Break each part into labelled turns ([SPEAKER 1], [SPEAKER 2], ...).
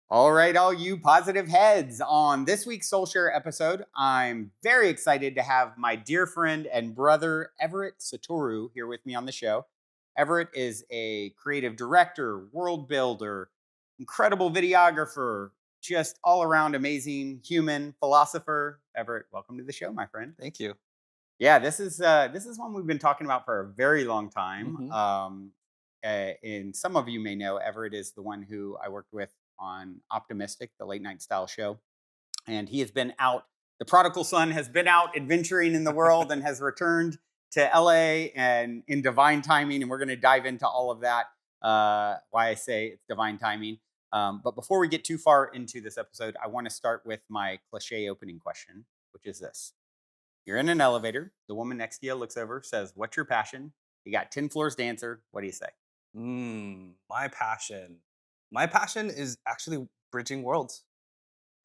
[SPEAKER 1] All right, all you positive heads. On this week's Soul Share episode, I'm very excited to have my dear friend and brother, Everett Satoru, here with me on the show. Everett is a creative director, world builder, incredible videographer, just all around amazing human philosopher. Everett, welcome to the show, my friend.
[SPEAKER 2] Thank you.
[SPEAKER 1] Yeah, this is one we've been talking about for a very long time.
[SPEAKER 2] hmm
[SPEAKER 1] And some of you may know Everett is the one who I worked with on Optimistic, the late night style show, and he has been out. The prodigal son has been out adventuring in the world and has returned to LA and in divine timing. And we're going to dive into all of that. Why I say it's divine timing. But before we get too far into this episode, I want to start with my cliche opening question, which is this. You're in an elevator. The woman next to you looks over, says, "What's your passion?" You got 10 floors to answer. What do you say?
[SPEAKER 2] My passion. My passion is actually bridging worlds.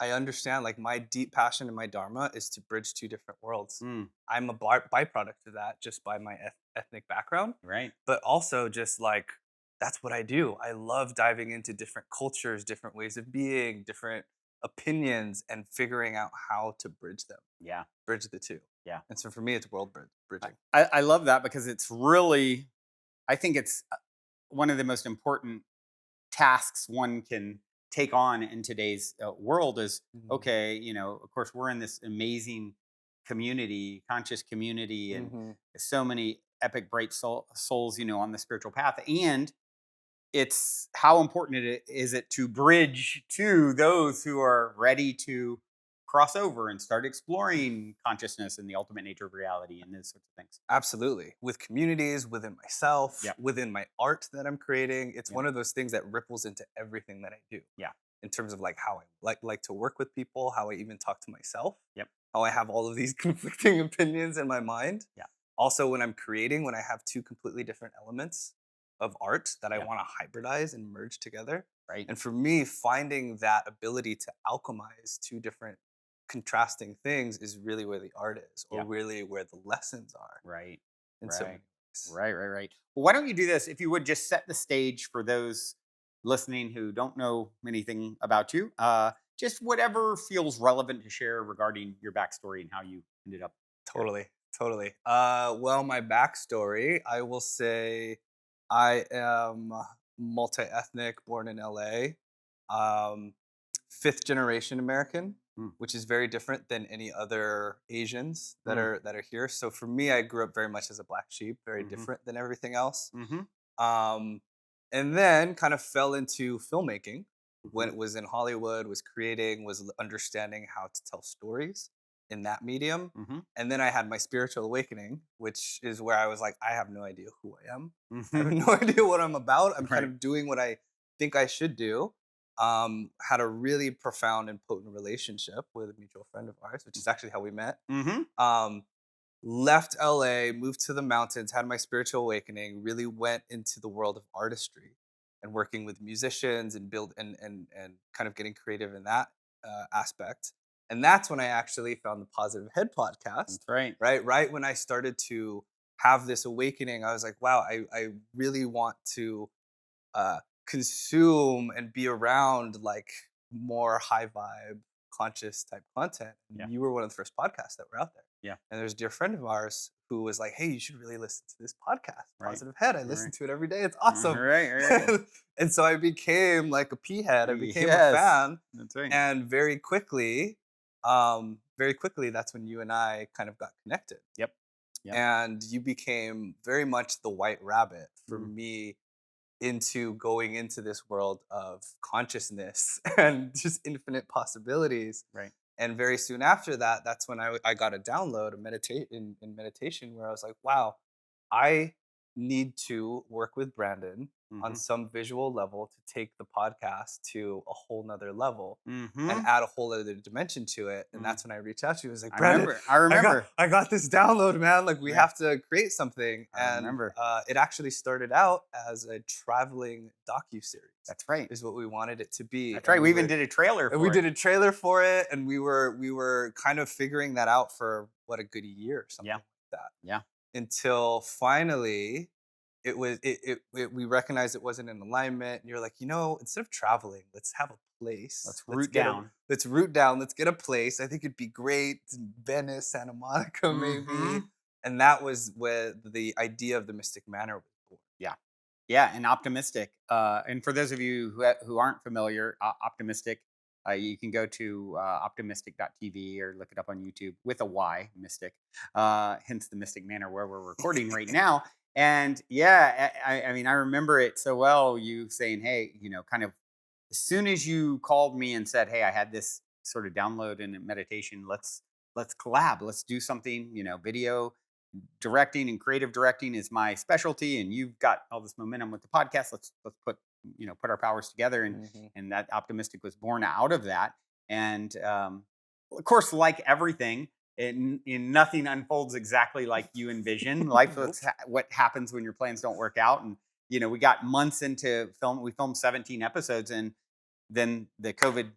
[SPEAKER 2] I understand, like, my deep passion and my dharma is to bridge two different worlds.
[SPEAKER 1] Mm,
[SPEAKER 2] I'm a byproduct of that just by my ethnic background,
[SPEAKER 1] right.
[SPEAKER 2] but also just like that's what I do. I love diving into different cultures, different ways of being, different opinions, and figuring out how to bridge them,
[SPEAKER 1] Yeah.
[SPEAKER 2] bridge the two.
[SPEAKER 1] Yeah.
[SPEAKER 2] And so for me, it's world
[SPEAKER 1] I,
[SPEAKER 2] bridging.
[SPEAKER 1] I love that because it's really, I think it's one of the most important tasks one can take on in today's world is
[SPEAKER 2] hmm
[SPEAKER 1] okay, of course, we're in this amazing community, conscious community, and
[SPEAKER 2] hmm
[SPEAKER 1] so many epic, bright souls, on the spiritual path. And it's how important is it to bridge to those who are ready to cross over and start exploring consciousness and the ultimate nature of reality and those sorts of things.
[SPEAKER 2] Absolutely. With communities, within myself,
[SPEAKER 1] Yeah,
[SPEAKER 2] within my art that I'm creating, it's
[SPEAKER 1] yeah,
[SPEAKER 2] one of those things that ripples into everything that I do
[SPEAKER 1] yeah,
[SPEAKER 2] in terms of like how I like to work with people, how I even talk to myself,
[SPEAKER 1] yep,
[SPEAKER 2] how I have all of these conflicting opinions in my mind.
[SPEAKER 1] yeah,
[SPEAKER 2] Also, when I'm creating, when I have two completely different elements of art that I
[SPEAKER 1] yeah,
[SPEAKER 2] want to hybridize and merge together.
[SPEAKER 1] right,
[SPEAKER 2] And for me, finding that ability to alchemize two different contrasting things is really where the art is, or
[SPEAKER 1] yeah,
[SPEAKER 2] really where the lessons are
[SPEAKER 1] right,
[SPEAKER 2] in so
[SPEAKER 1] right,
[SPEAKER 2] many ways.
[SPEAKER 1] right. Well, why don't you do this? If you would just set the stage for those listening who don't know anything about you, just whatever feels relevant to share regarding your backstory and how you ended up here.
[SPEAKER 2] Totally, totally. Well, my backstory, I will say I am multi-ethnic, born in LA, um, fifth generation American,
[SPEAKER 1] Mm,
[SPEAKER 2] which is very different than any other Asians that
[SPEAKER 1] mm,
[SPEAKER 2] are here. So for me, I grew up very much as a black sheep, very
[SPEAKER 1] mm-hmm,
[SPEAKER 2] different than everything else.
[SPEAKER 1] mm-hmm,
[SPEAKER 2] Um, and then kind of fell into filmmaking when
[SPEAKER 1] mm-hmm.
[SPEAKER 2] it was in Hollywood, was creating, was understanding how to tell stories in that medium.
[SPEAKER 1] Mm-hmm.
[SPEAKER 2] And then I had my spiritual awakening, which is where I was like, I have no idea who I am. I have
[SPEAKER 1] Mhm.
[SPEAKER 2] no idea what I'm about. I'm kind
[SPEAKER 1] Right.
[SPEAKER 2] of doing what I think I should do. Had a really profound and potent relationship with a mutual friend of ours, which is actually how we met.
[SPEAKER 1] Mhm.
[SPEAKER 2] Um, Left LA, moved to the mountains, had my spiritual awakening, really went into the world of artistry and working with musicians and build and kind of getting creative in that aspect. And that's when I actually found the Positive Head podcast,
[SPEAKER 1] That's right.
[SPEAKER 2] right? Right when I started to have this awakening, I was like, wow, I really want to uh, consume and be around like more high vibe, conscious type content.
[SPEAKER 1] Yeah.
[SPEAKER 2] And you were one of the first podcasts that were out there.
[SPEAKER 1] Yeah.
[SPEAKER 2] And there's a dear friend of ours who was like, "Hey, you should really listen to this podcast,
[SPEAKER 1] Right.
[SPEAKER 2] Positive Head. I listen
[SPEAKER 1] Right.
[SPEAKER 2] to it every day. It's awesome."
[SPEAKER 1] Right.
[SPEAKER 2] And so I became like a P head. I became a
[SPEAKER 1] Yes.
[SPEAKER 2] fan,
[SPEAKER 1] That's right.
[SPEAKER 2] and very quickly, that's when you and I kind of got connected.
[SPEAKER 1] Yep. Yep.
[SPEAKER 2] And you became very much the white rabbit for
[SPEAKER 1] Mm.
[SPEAKER 2] me into going into this world of consciousness and just infinite possibilities.
[SPEAKER 1] Right.
[SPEAKER 2] And very soon after that, that's when I got a download, a meditate in meditation, where I was like, wow, I need to work with Brandon on
[SPEAKER 1] Mhm.
[SPEAKER 2] some visual level to take the podcast to a whole nother level and
[SPEAKER 1] Mhm.
[SPEAKER 2] add a whole other dimension to it. And
[SPEAKER 1] Mm.
[SPEAKER 2] that's when I reached out to you. I was like,
[SPEAKER 1] I
[SPEAKER 2] Brandon,
[SPEAKER 1] remember. I
[SPEAKER 2] I got
[SPEAKER 1] remember.
[SPEAKER 2] I got this download, man. Like we
[SPEAKER 1] Right.
[SPEAKER 2] have to create something.
[SPEAKER 1] I
[SPEAKER 2] And
[SPEAKER 1] remember.
[SPEAKER 2] it actually started out as a traveling docu-series
[SPEAKER 1] That's right.
[SPEAKER 2] is what we wanted it to be.
[SPEAKER 1] That's right.
[SPEAKER 2] And
[SPEAKER 1] We even did a trailer
[SPEAKER 2] we
[SPEAKER 1] for it.
[SPEAKER 2] did a trailer for it, and we were kind of figuring that out for what, a good year or something
[SPEAKER 1] Yeah.
[SPEAKER 2] like that,
[SPEAKER 1] Yeah.
[SPEAKER 2] until finally we recognized it wasn't in alignment. And you're like, instead of traveling, let's have a place.
[SPEAKER 1] Let's root down.
[SPEAKER 2] Let's root down. Let's get a place. I think it'd be great in Venice, Santa Monica, maybe.
[SPEAKER 1] Hmm.
[SPEAKER 2] And that was where the idea of the Mystic Manor was born.
[SPEAKER 1] Yeah. Yeah, and Optimistic. And for those of you who aren't familiar, Optimistic, you can go to optimistic.tv or look it up on YouTube with a Y, Mystic, hence the Mystic Manor where we're recording right now. And yeah, I mean, I remember it so well. You saying, hey, kind of as soon as you called me and said, hey, I had this sort of download and meditation, let's collab, let's do something, video directing and creative directing is my specialty, and you've got all this momentum with the podcast. Let's put our powers together, and
[SPEAKER 2] Hmm.
[SPEAKER 1] that Optimistic was born out of that. And of course, like everything, in nothing unfolds exactly like you envision. Life,
[SPEAKER 2] Nope.
[SPEAKER 1] what happens when your plans don't work out. And we got months into film. We filmed 17 episodes, and then the COVID,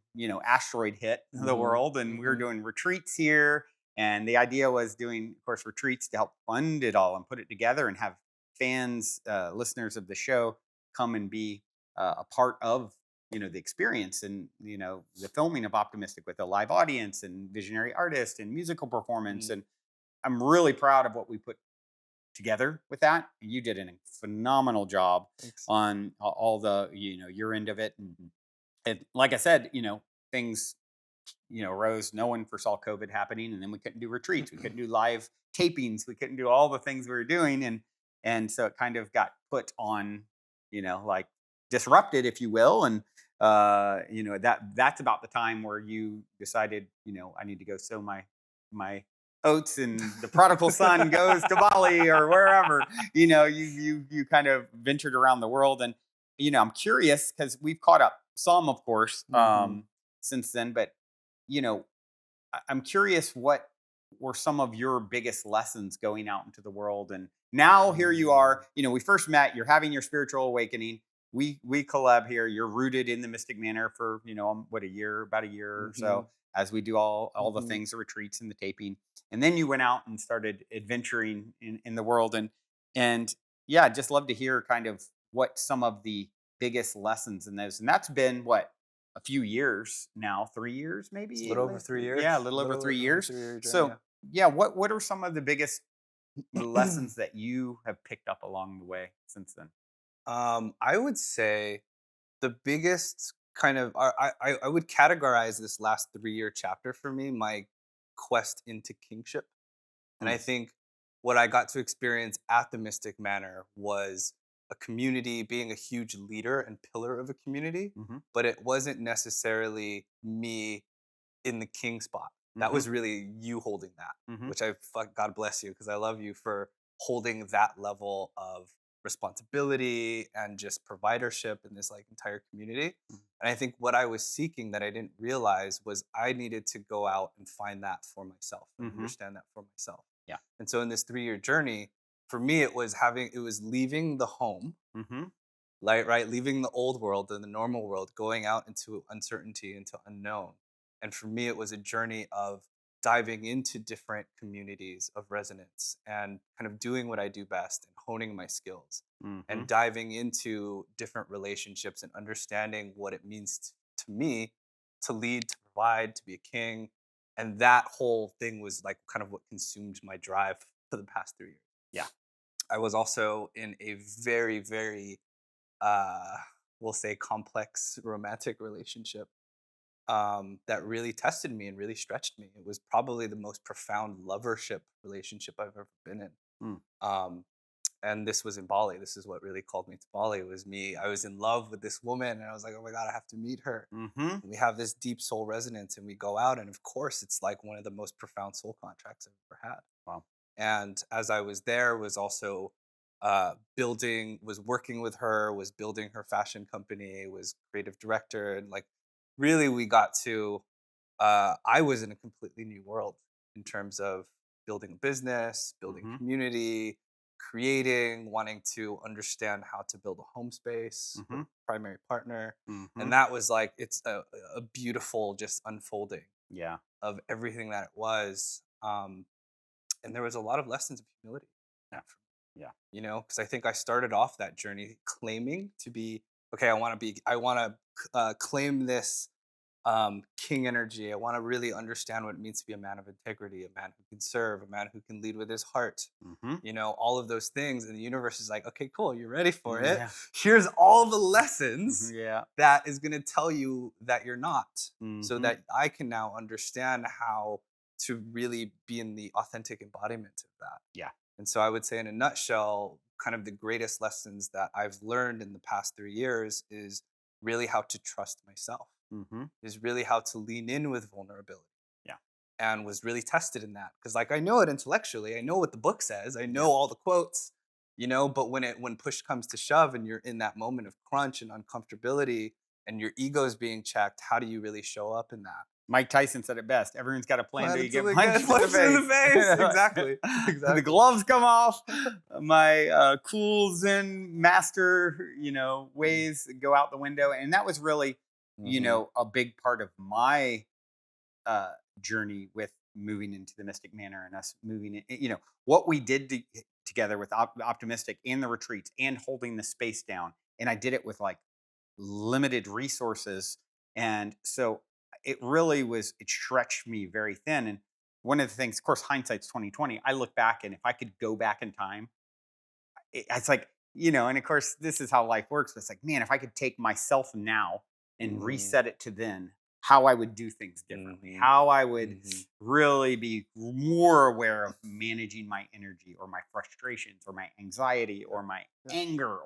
[SPEAKER 1] asteroid hit the
[SPEAKER 2] Hmm.
[SPEAKER 1] world, and we were
[SPEAKER 2] Hmm.
[SPEAKER 1] doing retreats here. And the idea was doing, of course, retreats to help fund it all and put it together and have fans, listeners of the show, come and be a part of the experience, and the filming of Optimistic with a live audience and visionary artist and musical performance. And I'm really proud of what we put together with that. You did a phenomenal job
[SPEAKER 2] Thanks.
[SPEAKER 1] on all the your end of it. And like I said, things rose. No one foresaw COVID happening, and then we couldn't do retreats, we couldn't do live tapings, we couldn't do all the things we were doing, and so it kind of got put on, like disrupted, if you will. And that's about the time where you decided, I need to go sow my oats, and the prodigal son goes to Bali or wherever. You kind of ventured around the world. And I'm curious because we've caught up some, of course,
[SPEAKER 2] Hmm.
[SPEAKER 1] since then. But you know, I'm curious, what were some of your biggest lessons going out into the world? And now here you are. We first met. You're having your spiritual awakening. We collab here. You're rooted in the Mystic Manor for what, a year, about a year or
[SPEAKER 2] Hmm.
[SPEAKER 1] so, as we do all the
[SPEAKER 2] Hmm.
[SPEAKER 1] things, the retreats and the taping. And then you went out and started adventuring in the world. And yeah, I'd just love to hear kind of what some of the biggest lessons in those. And that's been what, a few years now, 3 years
[SPEAKER 2] It's a
[SPEAKER 1] maybe.
[SPEAKER 2] little over 3 years.
[SPEAKER 1] Yeah, a little
[SPEAKER 2] A
[SPEAKER 1] over
[SPEAKER 2] little
[SPEAKER 1] three
[SPEAKER 2] over
[SPEAKER 1] years.
[SPEAKER 2] 3 year journey.
[SPEAKER 1] So yeah, what are some of the biggest
[SPEAKER 2] Yeah.
[SPEAKER 1] lessons that you have picked up along the way since then?
[SPEAKER 2] I would say the biggest kind of I would categorize this last 3 year chapter for me my quest into kingship. And I
[SPEAKER 1] Mm,
[SPEAKER 2] think what I got to experience at the Mystic Manor was a community, being a huge leader and pillar of a community,
[SPEAKER 1] mhm,
[SPEAKER 2] but it wasn't necessarily me in the king spot. That
[SPEAKER 1] mhm,
[SPEAKER 2] was really you holding that,
[SPEAKER 1] mhm,
[SPEAKER 2] which God bless you, because I love you for holding that level of responsibility and just providership in this like entire community.
[SPEAKER 1] mhm,
[SPEAKER 2] And I think what I was seeking that I didn't realize was I needed to go out and find that for myself and
[SPEAKER 1] mhm.
[SPEAKER 2] understand that for myself.
[SPEAKER 1] Yeah.
[SPEAKER 2] And so in this 3 year journey, for me, it was leaving the home,
[SPEAKER 1] Mhm,
[SPEAKER 2] like right, leaving the old world and the normal world, going out into uncertainty, into unknown. And for me, it was a journey of diving into different communities of resonance and kind of doing what I do best and honing my skills
[SPEAKER 1] mhm,
[SPEAKER 2] and diving into different relationships and understanding what it means to me to lead, to provide, to be a king. And that whole thing was like kind of what consumed my drive for the past 3 years.
[SPEAKER 1] yeah.
[SPEAKER 2] I was also in a very, very uh, we'll say complex romantic relationship that really tested me and really stretched me. It was probably the most profound lovership relationship I've ever been in.
[SPEAKER 1] Mm,
[SPEAKER 2] Um, and this was in Bali. This is what really called me to Bali. It was me. I was in love with this woman, and I was like, "Oh my god, I have to meet her."
[SPEAKER 1] mhm.
[SPEAKER 2] And we have this deep soul resonance, and we go out, and of course, it's like one of the most profound soul contracts I've ever had.
[SPEAKER 1] Wow.
[SPEAKER 2] And as I was there, was also was working with her, was building her fashion company, was creative director, and like really we got to. I was in a completely new world in terms of building a business, building
[SPEAKER 1] Mhm,
[SPEAKER 2] community, creating, wanting to understand how to build a home space with
[SPEAKER 1] mhm,
[SPEAKER 2] a primary partner, and
[SPEAKER 1] mhm.
[SPEAKER 2] that was like it's a beautiful just unfolding
[SPEAKER 1] Yeah.
[SPEAKER 2] of everything that it was. And there was a lot of lessons of humility in
[SPEAKER 1] Yeah.
[SPEAKER 2] that for
[SPEAKER 1] Yeah.
[SPEAKER 2] me, because I think I started off that journey claiming to be okay. I want to claim this king energy. I want to really understand what it means to be a man of integrity, a man who can serve, a man who can lead with his heart.
[SPEAKER 1] Hmm.
[SPEAKER 2] You know, all of those things. And the universe is like, okay, cool, you're ready for it.
[SPEAKER 1] Yeah.
[SPEAKER 2] Here's all the lessons
[SPEAKER 1] Yeah.
[SPEAKER 2] that is going to tell you that you're not, so
[SPEAKER 1] Hmm.
[SPEAKER 2] that I can now understand how to really be in the authentic embodiment of that.
[SPEAKER 1] Yeah.
[SPEAKER 2] And so I would say, in a nutshell, kind of the greatest lessons that I've learned in the past 3 years is really how to trust myself,
[SPEAKER 1] Hmm.
[SPEAKER 2] is really how to lean in with vulnerability,
[SPEAKER 1] Yeah.
[SPEAKER 2] and was really tested in that. Because, like, I know it intellectually, I know what the book says, I
[SPEAKER 1] Yeah.
[SPEAKER 2] know all the quotes, but when push comes to shove and you're in that moment of crunch and uncomfortability and your ego is being checked, how do you really show up in that?
[SPEAKER 1] Mike Tyson said it best. Everyone's got a plan till
[SPEAKER 2] Plan
[SPEAKER 1] you
[SPEAKER 2] until
[SPEAKER 1] get
[SPEAKER 2] they get
[SPEAKER 1] punched in the
[SPEAKER 2] punched in the
[SPEAKER 1] face.
[SPEAKER 2] face. Exactly.
[SPEAKER 1] The
[SPEAKER 2] Exactly.
[SPEAKER 1] gloves come off. My cool Zen master, ways go out the window. And that was really,
[SPEAKER 2] Mm-hmm.
[SPEAKER 1] a big part of my uh, journey with moving into the Mystic Manor and us moving in, what we did together with Optimistic and the retreats and holding the space down. And I did it with like limited resources. And so it stretched me very thin. And one of the things, of course, hindsight's 2020. I look back and if I could go back in time, it's like, and of course, this is how life works. But it's like, man, if I could take myself now and
[SPEAKER 2] Mm-hmm.
[SPEAKER 1] reset it to then, how I would do things differently,
[SPEAKER 2] Mm-hmm.
[SPEAKER 1] how I would
[SPEAKER 2] Mm-hmm.
[SPEAKER 1] really be more aware of managing my energy or my frustrations or my anxiety
[SPEAKER 2] Yeah.
[SPEAKER 1] or my
[SPEAKER 2] Yeah.
[SPEAKER 1] anger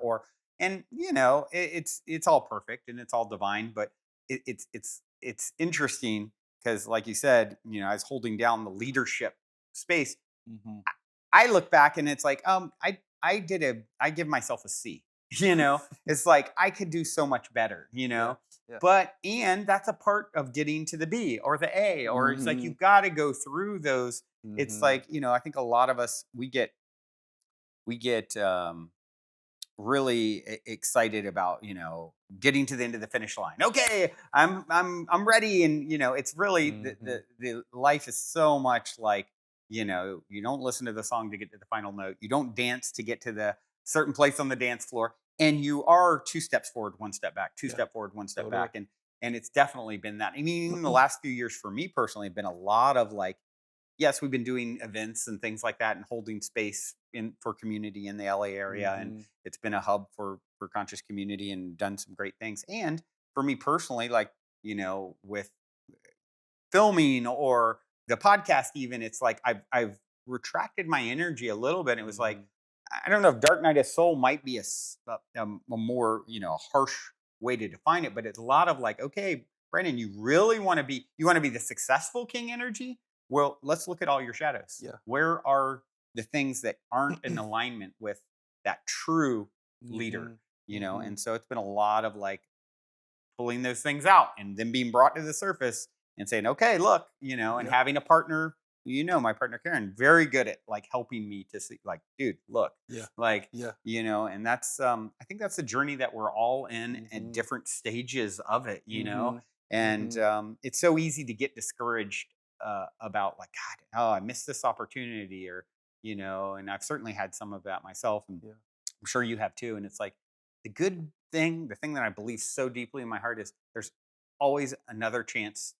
[SPEAKER 1] and it's all perfect and it's all divine, but it's interesting because, like you said, I was holding down the leadership space.
[SPEAKER 2] Mm-hmm.
[SPEAKER 1] I look back and it's like, I give myself a C. It's like I could do so much better,
[SPEAKER 2] Yeah. Yeah.
[SPEAKER 1] but and that's a part of getting to the B or the A, or it's like
[SPEAKER 2] Mm-hmm.
[SPEAKER 1] you got to go through those. It's
[SPEAKER 2] Mm-hmm.
[SPEAKER 1] like, I think a lot of us we get really excited about, getting to the end of the finish line. Okay, I'm ready, and it's really
[SPEAKER 2] Mm-hmm.
[SPEAKER 1] the life is so much like, you don't listen to the song to get to the final note, you don't dance to get to the certain place on the dance floor, and you are two steps forward, one step back, two
[SPEAKER 2] Yeah.
[SPEAKER 1] step forward, one step
[SPEAKER 2] Totally.
[SPEAKER 1] back, and it's definitely been that. I mean, in the last few years for me personally have been a lot of like, yes, we've been doing events and things like that and holding space in for community in the LA area, and
[SPEAKER 2] Mm-hmm.
[SPEAKER 1] it's been a hub for conscious community and done some great things. And for me personally, like, with filming or the podcast even, it's like I've retracted my energy a little bit. It was like,
[SPEAKER 2] Mm-hmm.
[SPEAKER 1] I don't know if Dark Night of Soul might be a more, harsh way to define it, but it's a lot of like, okay, Brandon, you want to be the successful king energy. Well, let's look at all your shadows.
[SPEAKER 2] Yeah.
[SPEAKER 1] Where are the things that aren't in alignment with that true leader?
[SPEAKER 2] Mm-hmm.
[SPEAKER 1] And
[SPEAKER 2] Mm-hmm.
[SPEAKER 1] so it's been a lot of like pulling those things out and then being brought to the surface and saying, okay, look, and
[SPEAKER 2] Yeah.
[SPEAKER 1] having a partner, my partner Karen, very good at like helping me to see, like, dude, look,
[SPEAKER 2] Yeah.
[SPEAKER 1] like,
[SPEAKER 2] Yeah.
[SPEAKER 1] and that's, I think that's the journey that we're all in at
[SPEAKER 2] Mm-hmm.
[SPEAKER 1] different stages of it,
[SPEAKER 2] Mm-hmm.
[SPEAKER 1] and
[SPEAKER 2] Mm-hmm.
[SPEAKER 1] it's so easy to get discouraged about like, God, oh, I missed this opportunity, or, and I've certainly had some of that myself. And
[SPEAKER 2] Yeah.
[SPEAKER 1] I'm sure you have too. And it's like the thing that I believe so deeply in my heart is there's always another chance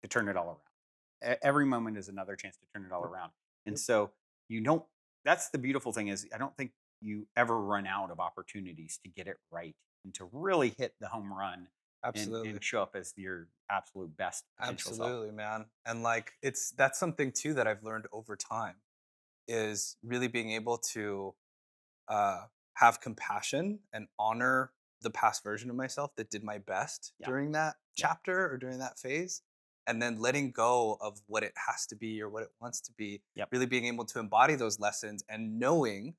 [SPEAKER 1] to turn it all around. Every moment is another chance to turn it all
[SPEAKER 2] Yep.
[SPEAKER 1] around. And
[SPEAKER 2] Yep.
[SPEAKER 1] so you don't, that's the beautiful thing is I don't think you ever run out of opportunities to get it right and to really hit the home run
[SPEAKER 2] Absolutely.
[SPEAKER 1] and show up as your absolute best potential self.
[SPEAKER 2] Absolutely, man. And like, that's something too that I've learned over time, is really being able to uh, have compassion and honor the past version of myself that did my best
[SPEAKER 1] Yeah.
[SPEAKER 2] during that
[SPEAKER 1] Yeah.
[SPEAKER 2] chapter or during that phase. And then letting go of what it has to be or what it wants to be,
[SPEAKER 1] Yep.
[SPEAKER 2] really being able to embody those lessons and knowing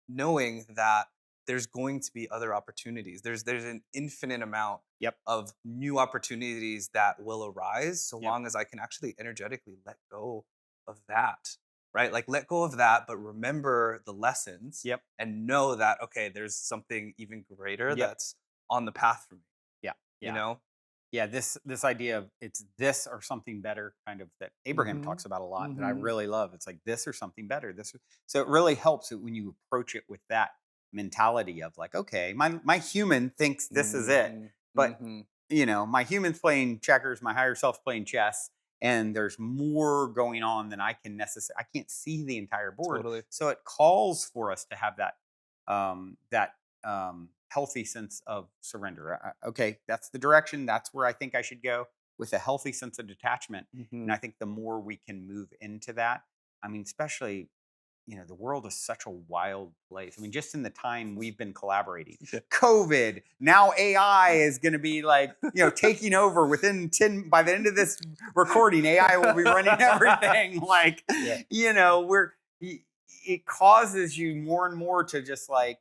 [SPEAKER 2] that there's going to be other opportunities. There's an infinite amount
[SPEAKER 1] Yep.
[SPEAKER 2] of new opportunities that will arise, so
[SPEAKER 1] Yep.
[SPEAKER 2] long as I can actually energetically let go of that. Right? Like, let go of that, but remember the lessons
[SPEAKER 1] Yep.
[SPEAKER 2] and know that, okay, there's something even greater
[SPEAKER 1] Yep.
[SPEAKER 2] that's on the path for me,
[SPEAKER 1] Yeah.
[SPEAKER 2] you
[SPEAKER 1] Yeah.
[SPEAKER 2] know?
[SPEAKER 1] Yeah, this idea of it's this or something better, kind of, that Abraham
[SPEAKER 2] Mhm.
[SPEAKER 1] talks about a lot, that I
[SPEAKER 2] Mhm.
[SPEAKER 1] really love. It's like this or something better. So it really helps it when you approach it with that mentality of like, okay, my human thinks this is it,
[SPEAKER 2] Mhm.
[SPEAKER 1] but
[SPEAKER 2] Mhm.
[SPEAKER 1] my humans playing checkers, my higher self's playing chess, and there's more going on than I can necessarily. I can't see the entire board,
[SPEAKER 2] Totally.
[SPEAKER 1] so it calls for us to have that healthy sense of surrender. Okay, that's the direction. That's where I think I should go with a healthy sense of detachment. And
[SPEAKER 2] Hmm.
[SPEAKER 1] I think the more we can move into that, I mean, especially the world is such a wild place. I mean, just in the time we've been collaborating,
[SPEAKER 2] Yeah.
[SPEAKER 1] COVID, now AI is going to be like, taking over within 10, by the end of this recording, AI will be running everything. Like,
[SPEAKER 2] Yeah.
[SPEAKER 1] you know, we're, it causes you more and more to just like,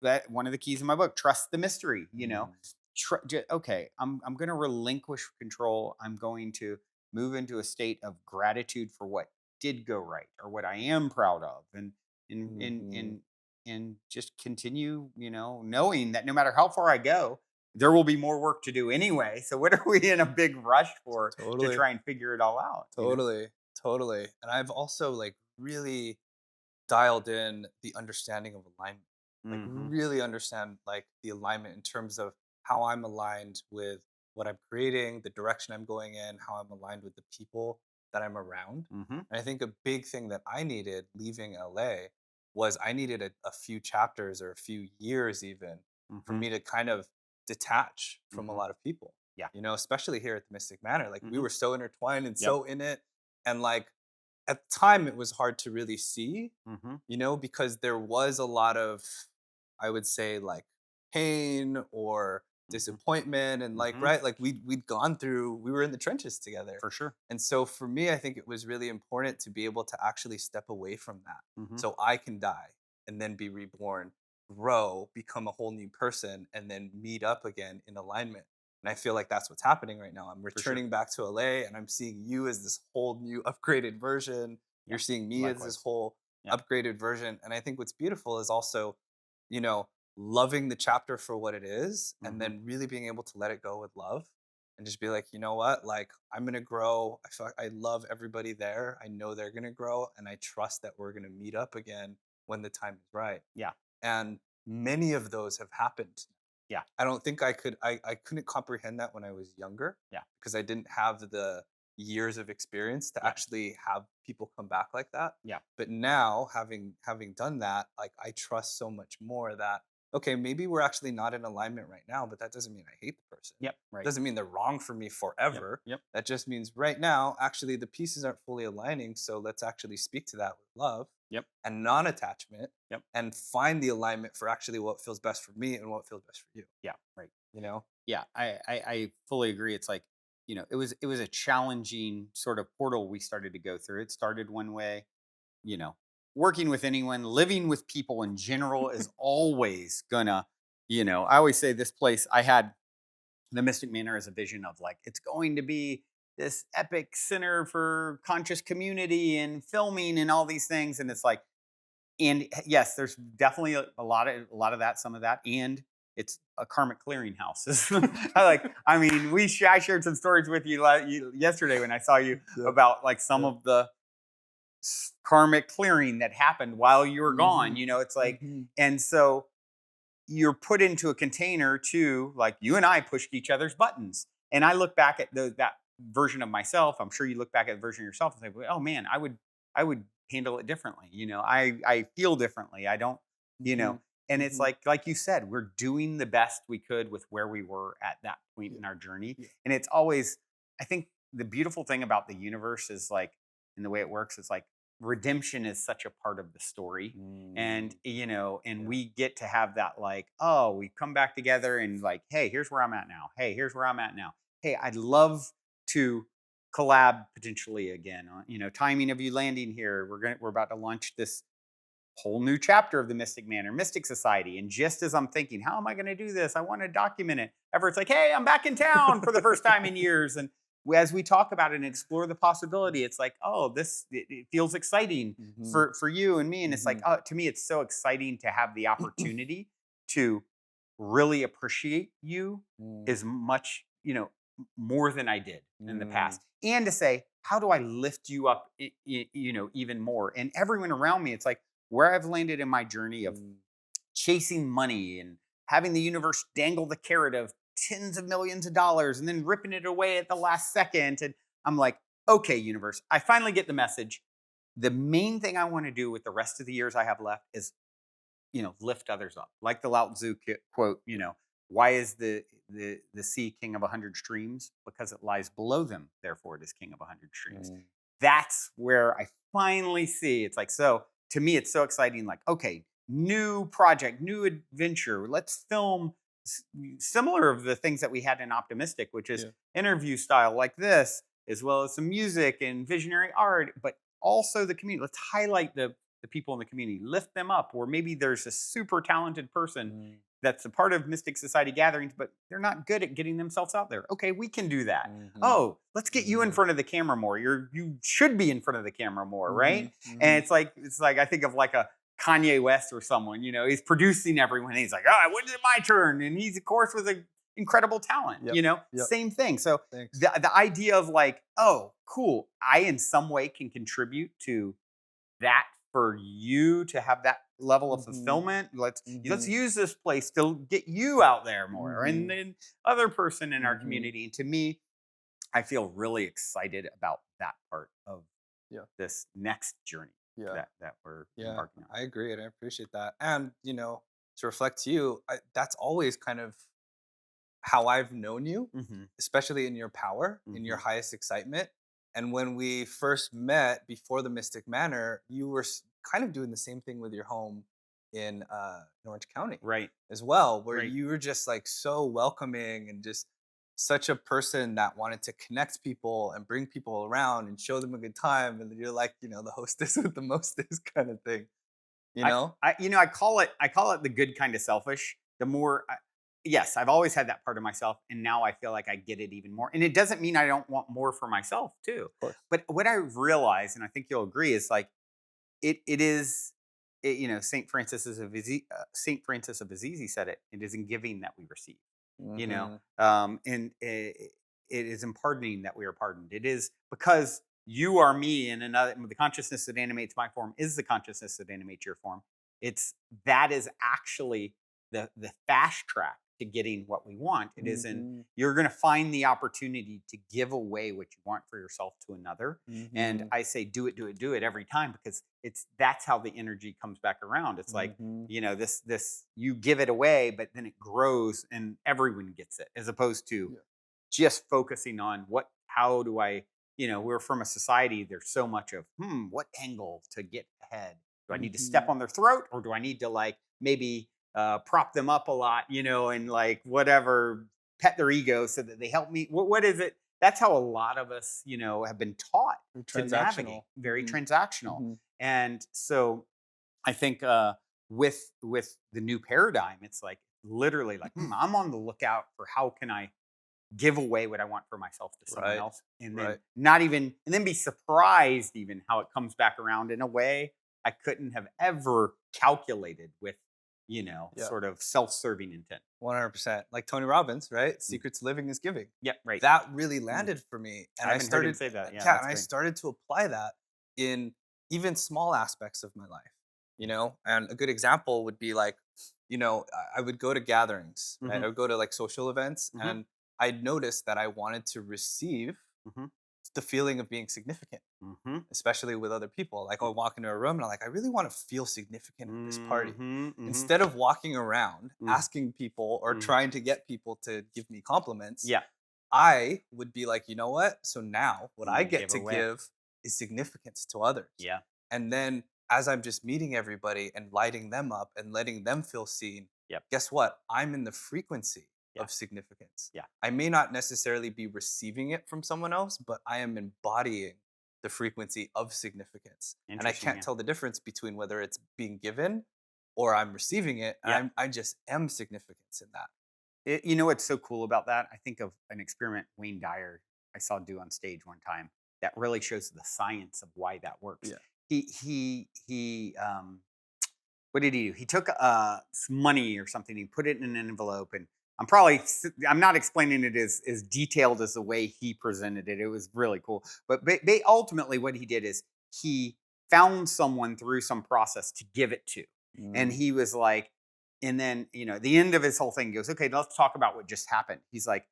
[SPEAKER 1] that one of the keys in my book, trust the mystery,
[SPEAKER 2] Mm.
[SPEAKER 1] okay, I'm going to relinquish control. I'm going to move into a state of gratitude for what did go right or what I am proud of, and and
[SPEAKER 2] Mhm.
[SPEAKER 1] and and just continue, knowing that no matter how far I go, there will be more work to do anyway. So what are we in a big rush for to
[SPEAKER 2] Totally.
[SPEAKER 1] try and figure it all out?
[SPEAKER 2] Totally. Totally. And I've also like really dialed in the understanding of alignment. Like
[SPEAKER 1] Mm-hmm.
[SPEAKER 2] really understand like the alignment in terms of how I'm aligned with what I'm creating, the direction I'm going in, how I'm aligned with the people that I'm around.
[SPEAKER 1] Mm-hmm.
[SPEAKER 2] And I think a big thing that I needed leaving LA was I needed a few chapters or a few years even for
[SPEAKER 1] Mm-hmm.
[SPEAKER 2] me to kind of detach from a
[SPEAKER 1] Mm-hmm.
[SPEAKER 2] lot of people.
[SPEAKER 1] Yeah.
[SPEAKER 2] Especially here at the Mystic Manor. Like we
[SPEAKER 1] Mm-hmm.
[SPEAKER 2] were so intertwined and
[SPEAKER 1] Yep.
[SPEAKER 2] so in it. And like at the time it was hard to really see,
[SPEAKER 1] Mm-hmm.
[SPEAKER 2] because there was a lot of, I would say, like pain or
[SPEAKER 1] Mm-hmm.
[SPEAKER 2] disappointment, and like
[SPEAKER 1] Mm-hmm.
[SPEAKER 2] right, like we were in the trenches together,
[SPEAKER 1] For sure.
[SPEAKER 2] and so for me, I think it was really important to be able to actually step away from that,
[SPEAKER 1] Mm-hmm.
[SPEAKER 2] so I can die and then be reborn, grow, become a whole new person, and then meet up again in alignment. And I feel like that's what's happening right now. I'm
[SPEAKER 1] For sure.
[SPEAKER 2] returning back to LA and I'm seeing you as this whole new upgraded version. You're
[SPEAKER 1] Yeah.
[SPEAKER 2] seeing me as this
[SPEAKER 1] Likewise.
[SPEAKER 2] whole
[SPEAKER 1] Yeah.
[SPEAKER 2] upgraded version. And I think what's beautiful is also, you know, loving the chapter for what it is and
[SPEAKER 1] Mm-hmm.
[SPEAKER 2] then really being able to let it go with love and just be like, you know what? Like, I'm going to grow. I feel like I love everybody there. I know they're going to grow and I trust that we're going to meet up again when the time is right.
[SPEAKER 1] Yeah.
[SPEAKER 2] And many of those have happened.
[SPEAKER 1] Yeah.
[SPEAKER 2] I don't think I couldn't comprehend that when I was younger
[SPEAKER 1] Yeah.
[SPEAKER 2] because I didn't have the years of experience to
[SPEAKER 1] Yeah.
[SPEAKER 2] actually have people come back like that.
[SPEAKER 1] Yeah.
[SPEAKER 2] But now having done that, like I trust so much more that okay, maybe we're actually not in alignment right now, but that doesn't mean I hate the person.
[SPEAKER 1] Yep. Right.
[SPEAKER 2] Doesn't mean they're wrong for me
[SPEAKER 1] Yep.
[SPEAKER 2] forever.
[SPEAKER 1] Yep.
[SPEAKER 2] That just means right now, actually the pieces aren't fully aligning. So let's actually speak to that with love
[SPEAKER 1] Yep.
[SPEAKER 2] and non-attachment
[SPEAKER 1] Yep.
[SPEAKER 2] and find the alignment for actually what feels best for me and what feels best for you.
[SPEAKER 1] Yeah. Right.
[SPEAKER 2] You know?
[SPEAKER 1] Yeah. I fully agree. It's like, it was a challenging sort of portal we started to go through. It started one way, you know, working with anyone, living with people in general is always gonna, I always say this place, I had the Mystic Manor as a vision of like, it's going to be this epic center for conscious community and filming and all these things. And it's like, and yes, there's definitely a lot of that, some of that, and it's a karmic clearinghouse. I shared some stories with you yesterday when I saw you
[SPEAKER 2] Yeah.
[SPEAKER 1] about like some
[SPEAKER 2] Yeah.
[SPEAKER 1] of the karmic clearing that happened while you were gone.
[SPEAKER 2] Mhm.
[SPEAKER 1] It's like,
[SPEAKER 2] Mhm.
[SPEAKER 1] and so you're put into a container too, like you and I pushed each other's buttons. And I look back at that version of myself. I'm sure you look back at the version of yourself and say, "Well, oh man, I would handle it differently. I feel differently. I don't, you know,
[SPEAKER 2] Mhm.
[SPEAKER 1] and it's
[SPEAKER 2] Mhm.
[SPEAKER 1] like you said, we're doing the best we could with where we were at that point
[SPEAKER 2] Yeah.
[SPEAKER 1] in our journey.
[SPEAKER 2] Yeah.
[SPEAKER 1] And it's always, I think the beautiful thing about the universe is like, and the way it works is like redemption is such a part of the story. And
[SPEAKER 2] Mm.
[SPEAKER 1] and
[SPEAKER 2] Yeah.
[SPEAKER 1] we get to have that, like, oh, we come back together and like, hey, here's where I'm at now. Hey, here's where I'm at now. Hey, I'd love to collab potentially again on, timing of you landing here. We're about to launch this whole new chapter of the Mystic Manor, Mystic Society. And just as I'm thinking, how am I going to do this? I want to document it. Everett's like, hey, I'm back in town for the first time in years. And as we talk about it and explore the possibility, it's like, oh, it feels exciting
[SPEAKER 2] Mhm.
[SPEAKER 1] for you and me. And it's like,
[SPEAKER 2] Mhm.
[SPEAKER 1] oh, to me, it's so exciting to have the opportunity to really appreciate you
[SPEAKER 2] Mm.
[SPEAKER 1] as much, more than I did in the
[SPEAKER 2] Mm.
[SPEAKER 1] past. And to say, how do I lift you up, even more? And everyone around me, it's like, where I've landed in my journey of
[SPEAKER 2] Mm.
[SPEAKER 1] chasing money and having the universe dangle the carrot of tens of millions of dollars and then ripping it away at the last second. And I'm like, okay, universe, I finally get the message. The main thing I want to do with the rest of the years I have left is, lift others up. Like the Lao Tzu quote, why is the sea king of 100 streams? Because it lies below them. Therefore, it is king of 100 streams. That's where I finally see it's like, so to me, it's so exciting. Like, okay, new project, new adventure. Let's film similar of the things that we had in Optimistic, which is interview style like this, as well as some music and visionary art, but also the community. Let's highlight the people in the community, lift them up. Or maybe there's a super talented person that's a part of Mystic Society gatherings, but they're not good at getting themselves out there. Okay, we can do that. Oh, let's get you in front of the camera more. You should be in front of the camera more, right? And it's like I think of like a Kanye West or someone, he's producing everyone. And he's like, oh, when is it my turn? And he's of course with an incredible talent, same thing. So the idea of like, oh, cool, I in some way can contribute to that for you to have that level of fulfillment. Let's use this place to get you out there more, and then other person in our community. And to me, I feel really excited about that part of this next journey that we're embarking on.
[SPEAKER 2] I agree, and I appreciate that. And to reflect to you, that's always kind of how I've known you, especially in your power, in your highest excitement. And when we first met before the Mystic Manor, you were kind of doing the same thing with your home in Orange County,
[SPEAKER 1] Right.
[SPEAKER 2] as well, where
[SPEAKER 1] Right.
[SPEAKER 2] you were just like so welcoming and just such a person that wanted to connect people and bring people around and show them a good time. And you're like, the hostess with the mostest kind of thing, you know?
[SPEAKER 1] I call it the good kind of selfish. The more yes, I've always had that part of myself, and now I feel like I get it even more. And it doesn't mean I don't want more for myself too.
[SPEAKER 2] Of course.
[SPEAKER 1] But what I realize, and I think you'll agree, is like it is Saint Francis of Assisi said it. It is in giving that we receive. And it is in pardoning that we are pardoned. It is because you are me, and the consciousness that animates my form is the consciousness that animates your form. That is actually the fast track to getting what we want. It is you're going to find the opportunity to give away what you want for yourself to another. And I say, do it every time, because that's how the energy comes back around. It's like, this, you give it away, but then it grows and everyone gets it, as opposed to just focusing on how do I, we're from a society, there's so much of, what angle to get ahead? Do I need to step on their throat, or do I need to like maybe prop them up a lot, and like whatever, pet their ego so that they help me? What is it? That's how a lot of us, have been taught to navigate. Very transactional. And so I think with the new paradigm, it's like literally like, I'm on the lookout for how can I give away what I want for myself to someone else, and then and then be surprised even how it comes back around in a way I couldn't have ever calculated with, sort of self-serving intent.
[SPEAKER 2] 100%. Like Tony Robbins, right? Secret to living is giving.
[SPEAKER 1] Yep, right.
[SPEAKER 2] That really landed for me. And
[SPEAKER 1] I haven't heard him say that. Yeah,
[SPEAKER 2] and I started to apply that in even small aspects of my life, And a good example would be like, I would go to gatherings, right? I would go to like social events, and I'd noticed that I wanted to receive the feeling of being significant, especially with other people. Like, I'll walk into a room and I'm like, I really want to feel significant at this party. Instead of walking around asking people or trying to get people to give me compliments, I would be like, you know what? So now what I get to give is significance to others.
[SPEAKER 1] Yeah.
[SPEAKER 2] And then as I'm just meeting everybody and lighting them up and letting them feel seen, guess what? I'm in the frequency of significance.
[SPEAKER 1] Yeah.
[SPEAKER 2] I may not necessarily be receiving it from someone else, but I am embodying the frequency of significance. And I can't tell the difference between whether it's being given or I'm receiving it. And I just am significance in that.
[SPEAKER 1] What's so cool about that? I think of an experiment Wayne Dyer I saw do on stage one time that really shows the science of why that works. He what did he do? He took some money or something. He put it in an envelope, and I'm not explaining it as detailed as the way he presented it. It was really cool. But ultimately what he did is he found someone through some process to give it to. And he was like, And then, at the end of his whole thing, he goes, okay, let's talk about what just happened. He's like,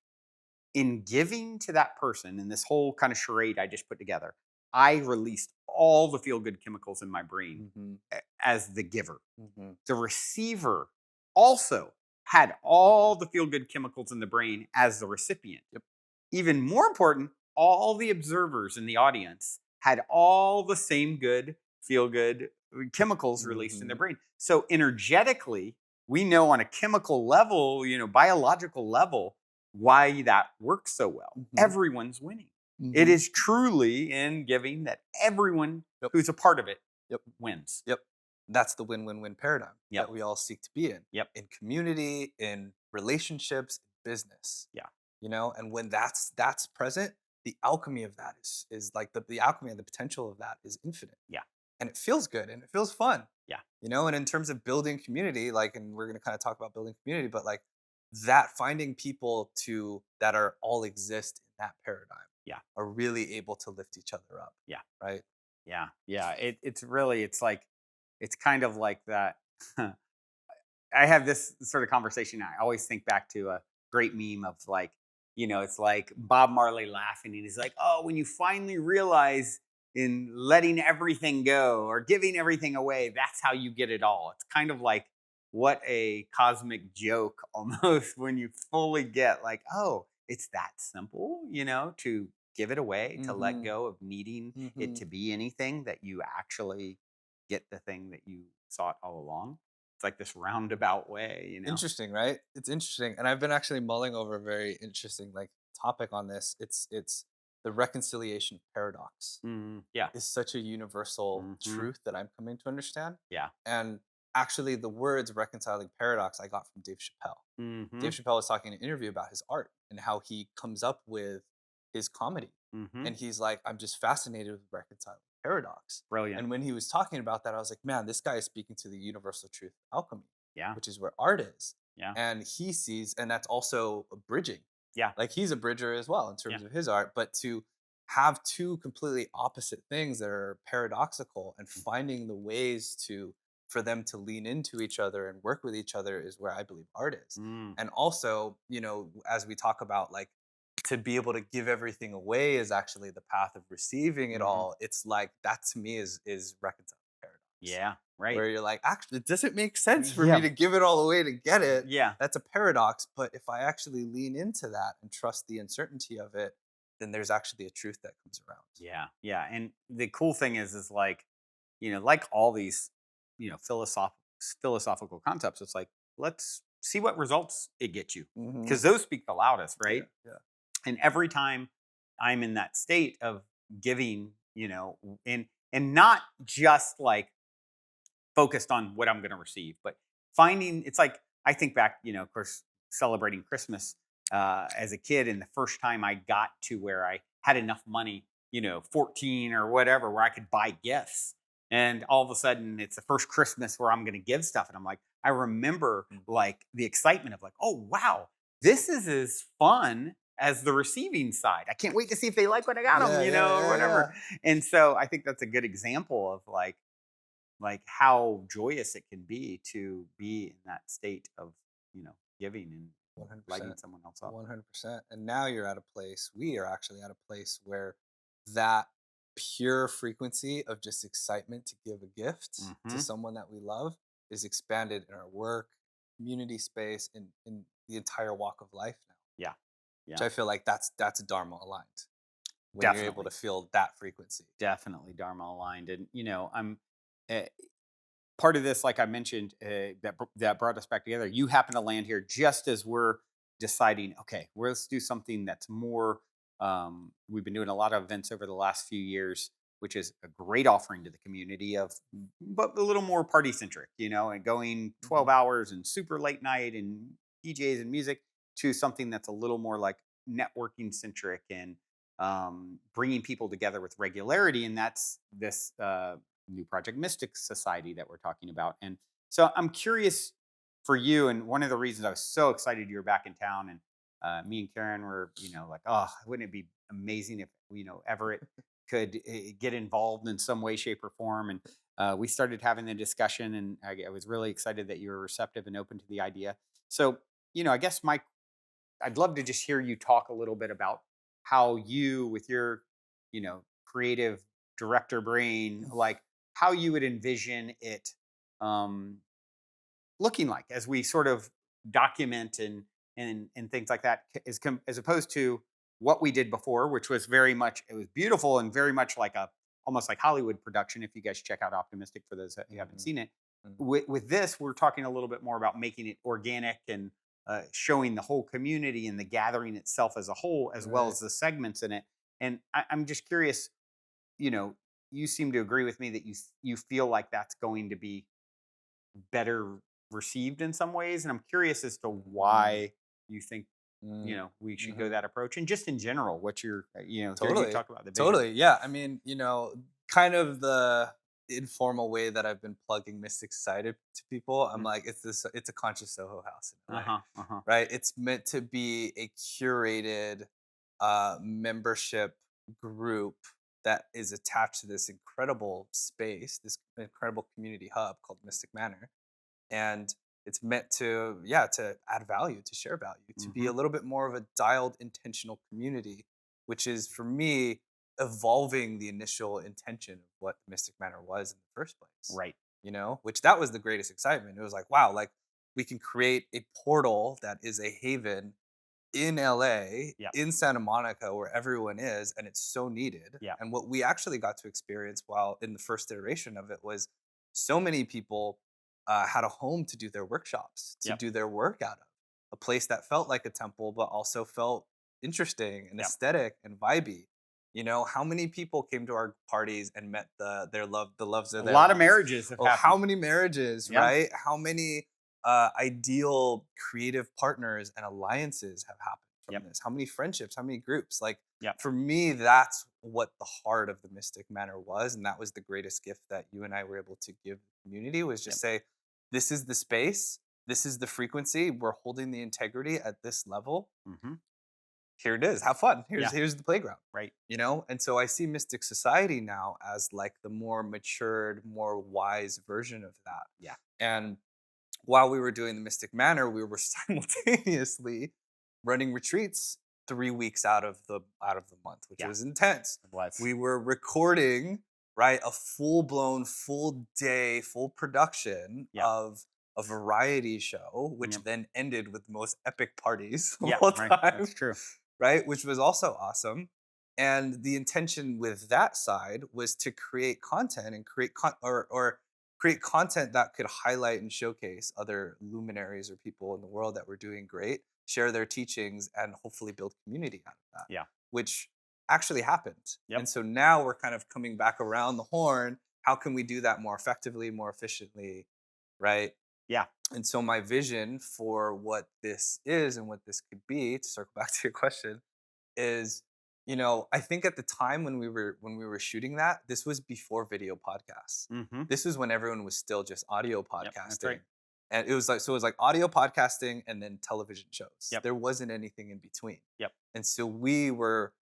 [SPEAKER 1] in giving to that person in this whole kind of charade I just put together, I released all the feel good chemicals in my brain
[SPEAKER 2] Mhm.
[SPEAKER 1] as the giver.
[SPEAKER 2] Mhm.
[SPEAKER 1] The receiver also had all the feel good chemicals in the brain as the recipient.
[SPEAKER 2] Yep.
[SPEAKER 1] Even more important, all the observers in the audience had all the same good, feel good chemicals released in their
[SPEAKER 2] Mhm.
[SPEAKER 1] brain. So, energetically, we know on a chemical level, biological level, why that works so well.
[SPEAKER 2] Mhm.
[SPEAKER 1] Everyone's winning. It
[SPEAKER 2] Mhm.
[SPEAKER 1] is truly in giving that everyone
[SPEAKER 2] Yep.
[SPEAKER 1] who's a part of it
[SPEAKER 2] Yep.
[SPEAKER 1] wins.
[SPEAKER 2] Yep. That's the win-win-win paradigm
[SPEAKER 1] Yep.
[SPEAKER 2] that we all seek to be
[SPEAKER 1] Yep.
[SPEAKER 2] in community, in relationships, in business.
[SPEAKER 1] Yeah.
[SPEAKER 2] And when that's present, the alchemy of that is like the alchemy and the potential of that is infinite.
[SPEAKER 1] Yeah.
[SPEAKER 2] And it feels good and it feels fun.
[SPEAKER 1] Yeah.
[SPEAKER 2] And in terms of building community, like, and we're going to kind of talk about building community, but like that finding people to that are all exist in that paradigm
[SPEAKER 1] Yeah.
[SPEAKER 2] are really able to lift each other up.
[SPEAKER 1] Yeah.
[SPEAKER 2] Right.
[SPEAKER 1] Yeah. Yeah. It's like, it's kind of like that. I have this sort of conversation. I always think back to a great meme of like, it's like Bob Marley laughing and he's like, oh, when you finally realize in letting everything go or giving everything away, that's how you get it all. It's kind of like what a cosmic joke almost when you fully get like, oh, it's that simple, to give it away, to let
[SPEAKER 2] Mm-hmm.
[SPEAKER 1] go of needing it
[SPEAKER 2] Mm-hmm.
[SPEAKER 1] to be anything, that you actually get the thing that you sought all along. It's like this roundabout way.
[SPEAKER 2] Interesting, right? It's interesting. And I've been actually mulling over a very interesting like topic on this. It's the reconciliation paradox
[SPEAKER 1] Yeah.
[SPEAKER 2] is such a universal
[SPEAKER 1] Mhm.
[SPEAKER 2] truth that I'm coming to understand.
[SPEAKER 1] Yeah.
[SPEAKER 2] And actually the words reconciling paradox I got from Dave Chappelle. Dave
[SPEAKER 1] Mhm.
[SPEAKER 2] Chappelle was talking in an interview about his art and how he comes up with his comedy.
[SPEAKER 1] Mhm.
[SPEAKER 2] And he's like, I'm just fascinated with reconciling paradox.
[SPEAKER 1] Brilliant.
[SPEAKER 2] And when he was talking about that, I was like, man, this guy is speaking to the universal truth of alchemy,
[SPEAKER 1] Yeah.
[SPEAKER 2] which is where art is.
[SPEAKER 1] Yeah.
[SPEAKER 2] And he sees, and that's also a bridging.
[SPEAKER 1] Yeah.
[SPEAKER 2] Like he's a bridger as well in
[SPEAKER 1] Yeah.
[SPEAKER 2] terms of his art, but to have two completely opposite things that are paradoxical and finding the ways to for them to lean into each other and work with each other is where I believe art is.
[SPEAKER 1] Mm.
[SPEAKER 2] And also, as we talk about like to be able to give everything away is actually the path of receiving it
[SPEAKER 1] Mhm.
[SPEAKER 2] all. It's like that to me is reconciling paradox.
[SPEAKER 1] Yeah. Right.
[SPEAKER 2] Where you're like, actually, it doesn't make sense for me
[SPEAKER 1] Yeah.
[SPEAKER 2] to give it all away to get it.
[SPEAKER 1] Yeah.
[SPEAKER 2] That's a paradox. But if I actually lean into that and trust the uncertainty of it, then there's actually a truth that comes around.
[SPEAKER 1] Yeah. Yeah. And the cool thing is like, like all these, philosophical concepts, it's like, let's see what results it gets you.
[SPEAKER 2] Hmm.
[SPEAKER 1] Because those speak the loudest,
[SPEAKER 2] Yeah,
[SPEAKER 1] right?
[SPEAKER 2] yeah.
[SPEAKER 1] And every time I'm in that state of giving, and not just like focused on what I'm going to receive, but finding it's like I think back, of course, celebrating Christmas as a kid, and the first time I got to where I had enough money, 14 or whatever, where I could buy gifts. And all of a sudden, it's the first Christmas where I'm going to give stuff. And I'm like, I remember
[SPEAKER 2] Mm.
[SPEAKER 1] like the excitement of like, oh, wow, this is as fun as the receiving side. I can't wait to see if they like what I got them,
[SPEAKER 2] Yeah, yeah,
[SPEAKER 1] or
[SPEAKER 2] yeah,
[SPEAKER 1] whatever.
[SPEAKER 2] yeah.
[SPEAKER 1] And so I think that's a good example of like how joyous it can be to be in that state of giving and lighting
[SPEAKER 2] 100%.
[SPEAKER 1] someone else up.
[SPEAKER 2] 100%. And now you're at a place, we are actually at a place where that pure frequency of just excitement to give a gift to
[SPEAKER 1] Hmm.
[SPEAKER 2] someone that we love is expanded in our work, community space, in the entire walk of life now.
[SPEAKER 1] Yeah.
[SPEAKER 2] Which
[SPEAKER 1] Yeah.
[SPEAKER 2] I feel like that's Dharma aligned when you're able to
[SPEAKER 1] Definitely.
[SPEAKER 2] feel that frequency.
[SPEAKER 1] Definitely Dharma aligned. And I'm uh, part of this, like I mentioned, that brought us back together. You happen to land here just as we're deciding. Okay, let's do something that's more. We've been doing a lot of events over the last few years, which is a great offering to the community of, but a little more party centric, and going
[SPEAKER 2] Hmm.
[SPEAKER 1] 12 hours and super late night and DJs and music to something that's a little more like networking centric and bringing people together with regularity. And that's this new project Mystic Society that we're talking about. And so I'm curious for you. And one of the reasons I was so excited you were back in town, and me and Karen were, like, oh, wouldn't it be amazing if, Everett could get involved in some way, shape, or form? And we started having the discussion, and I was really excited that you were receptive and open to the idea. So, I guess I'd love to just hear you talk a little bit about how you, with your, creative director brain, like how you would envision it um, looking like as we sort of document and things like that, as opposed to what we did before, which was very much, it was beautiful and very much like a almost like Hollywood production. If you guys check out Optimistic, for those that you haven't
[SPEAKER 2] Mhm,
[SPEAKER 1] seen it,
[SPEAKER 2] mhm.
[SPEAKER 1] with this, we're talking a little bit more about making it organic and showing the whole community and the gathering itself as a whole, as well
[SPEAKER 2] Right.
[SPEAKER 1] as the segments in it. And I'm just curious, you know, you seem to agree with me that you feel like that's going to be better received in some ways, and I'm curious as to
[SPEAKER 2] Mm,
[SPEAKER 1] why you think,
[SPEAKER 2] mm,
[SPEAKER 1] we should go
[SPEAKER 2] mhm.
[SPEAKER 1] that approach, and just in general, what's your, hearing you
[SPEAKER 2] Totally.
[SPEAKER 1] talk about the vision.
[SPEAKER 2] Totally. Yeah. I mean, kind of the informal way that I've been plugging Mystic Society to people, I'm
[SPEAKER 1] Mm.
[SPEAKER 2] like, it's a conscious Soho house in a way,
[SPEAKER 1] Uh-huh, uh-huh.
[SPEAKER 2] right? It's meant to be a curated membership group that is attached to this incredible space, this incredible community hub called Mystic Manor, and it's meant to, yeah, to add value, to share value, to be a
[SPEAKER 1] Mhm.
[SPEAKER 2] little bit more of a dialed intentional community, which is for me evolving the initial intention of what Mystic Manor was in the first place,
[SPEAKER 1] Right.
[SPEAKER 2] which that was the greatest excitement. It was like, wow, like we can create a portal that is a haven in LA,
[SPEAKER 1] Yep.
[SPEAKER 2] in Santa Monica, where everyone is, and it's so needed.
[SPEAKER 1] Yep.
[SPEAKER 2] And what we actually got to experience while in the first iteration of it was so many people had a home to do their workshops, to
[SPEAKER 1] Yep.
[SPEAKER 2] do their work out of, a place that felt like a temple, but also felt interesting and
[SPEAKER 1] Yep.
[SPEAKER 2] aesthetic and vibey. How many people came to our parties and met the loves of
[SPEAKER 1] A
[SPEAKER 2] their
[SPEAKER 1] lot of
[SPEAKER 2] lives?
[SPEAKER 1] marriages have
[SPEAKER 2] Oh, how
[SPEAKER 1] happened.
[SPEAKER 2] many marriages,
[SPEAKER 1] Yeah.
[SPEAKER 2] right? How many ideal creative partners and alliances have happened from
[SPEAKER 1] Yep.
[SPEAKER 2] this? How many friendships? How many groups? Like
[SPEAKER 1] Yep.
[SPEAKER 2] for me, that's what the heart of the Mystic Manor was, and that was the greatest gift that you and I were able to give the community. Was
[SPEAKER 1] Yep.
[SPEAKER 2] just say, this is the space, this is the frequency. We're holding the integrity at this level.
[SPEAKER 1] Mhm.
[SPEAKER 2] Here it is. Have fun. Here's
[SPEAKER 1] Yeah.
[SPEAKER 2] here's the playground.
[SPEAKER 1] Right.
[SPEAKER 2] And so I see Mystic Society now as like the more matured, more wise version of that.
[SPEAKER 1] Yeah.
[SPEAKER 2] And while we were doing the Mystic Manor, we were simultaneously running retreats 3 weeks out of the month, which
[SPEAKER 1] Yeah.
[SPEAKER 2] was intense.
[SPEAKER 1] It was.
[SPEAKER 2] We were recording, right, a full blown, full day, full production
[SPEAKER 1] Yeah.
[SPEAKER 2] of a variety show, which
[SPEAKER 1] Yep.
[SPEAKER 2] then ended with the most epic parties of
[SPEAKER 1] Yeah.
[SPEAKER 2] all
[SPEAKER 1] Right.
[SPEAKER 2] time,
[SPEAKER 1] That's true.
[SPEAKER 2] right? Which was also awesome. And the intention with that side was to create content and or create content that could highlight and showcase other luminaries or people in the world that were doing great, share their teachings, and hopefully build community out of that,
[SPEAKER 1] Yeah.
[SPEAKER 2] which actually happened.
[SPEAKER 1] Yep.
[SPEAKER 2] And so now we're kind of coming back around the horn. How can we do that more effectively, more efficiently, right?
[SPEAKER 1] Yeah.
[SPEAKER 2] And so my vision for what this is and what this could be, to circle back to your question, is, I think at the time when we were shooting that, this was before video podcasts.
[SPEAKER 1] Mhm.
[SPEAKER 2] This is when everyone was still just audio
[SPEAKER 1] Yep. That's right.
[SPEAKER 2] podcasting. And it was like audio podcasting and then television shows.
[SPEAKER 1] Yep.
[SPEAKER 2] There wasn't anything in between.
[SPEAKER 1] Yep.
[SPEAKER 2] And so we were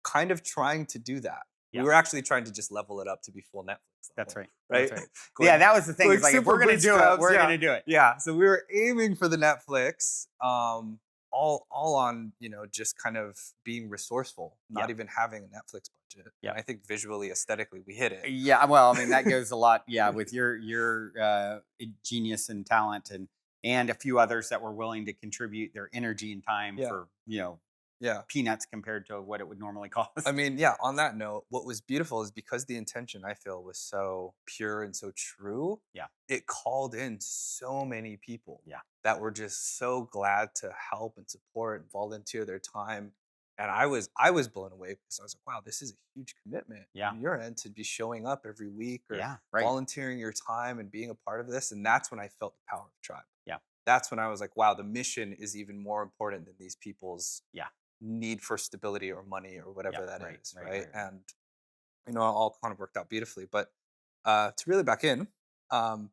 [SPEAKER 2] kind of trying to do that. We
[SPEAKER 1] Yeah.
[SPEAKER 2] were actually trying to just level it up to be full Netflix
[SPEAKER 1] That's
[SPEAKER 2] level,
[SPEAKER 1] right. That's
[SPEAKER 2] right?
[SPEAKER 1] right. Yeah,
[SPEAKER 2] going
[SPEAKER 1] that was the thing.
[SPEAKER 2] going
[SPEAKER 1] Is like, if
[SPEAKER 2] super
[SPEAKER 1] we're gonna do it,
[SPEAKER 2] bootstraps,
[SPEAKER 1] we're
[SPEAKER 2] yeah.
[SPEAKER 1] gonna do it.
[SPEAKER 2] Yeah, so we were aiming for the Netflix, all on, just kind of being resourceful, not
[SPEAKER 1] Yep.
[SPEAKER 2] even having a Netflix budget. And
[SPEAKER 1] Yep.
[SPEAKER 2] I think visually, aesthetically, we hit it.
[SPEAKER 1] Yeah, well, I mean, that goes a lot, yeah, with your genius and talent, and a few others that were willing to contribute their energy and time
[SPEAKER 2] Yeah,
[SPEAKER 1] for,
[SPEAKER 2] yeah.
[SPEAKER 1] peanuts compared to what it would normally
[SPEAKER 2] I
[SPEAKER 1] cost.
[SPEAKER 2] mean, yeah, on that note, what was beautiful is because the intention I feel was so pure and so true,
[SPEAKER 1] Yeah.
[SPEAKER 2] it called in so many people
[SPEAKER 1] Yeah.
[SPEAKER 2] that were just so glad to help and support and volunteer their time. And I was blown away because I was like, wow, this is a huge commitment
[SPEAKER 1] Yeah.
[SPEAKER 2] on your end to be showing up every week or
[SPEAKER 1] Yeah. Right.
[SPEAKER 2] volunteering your time and being a part of this. And that's when I felt the power of tribe.
[SPEAKER 1] Yeah.
[SPEAKER 2] That's when I was like, wow, the mission is even more important than these people's
[SPEAKER 1] Yeah.
[SPEAKER 2] need for stability or money or
[SPEAKER 1] Yeah.
[SPEAKER 2] whatever that
[SPEAKER 1] Right.
[SPEAKER 2] is,
[SPEAKER 1] Right.
[SPEAKER 2] right?
[SPEAKER 1] Right. Right.
[SPEAKER 2] And it all kind of worked out beautifully. But to really back in, um,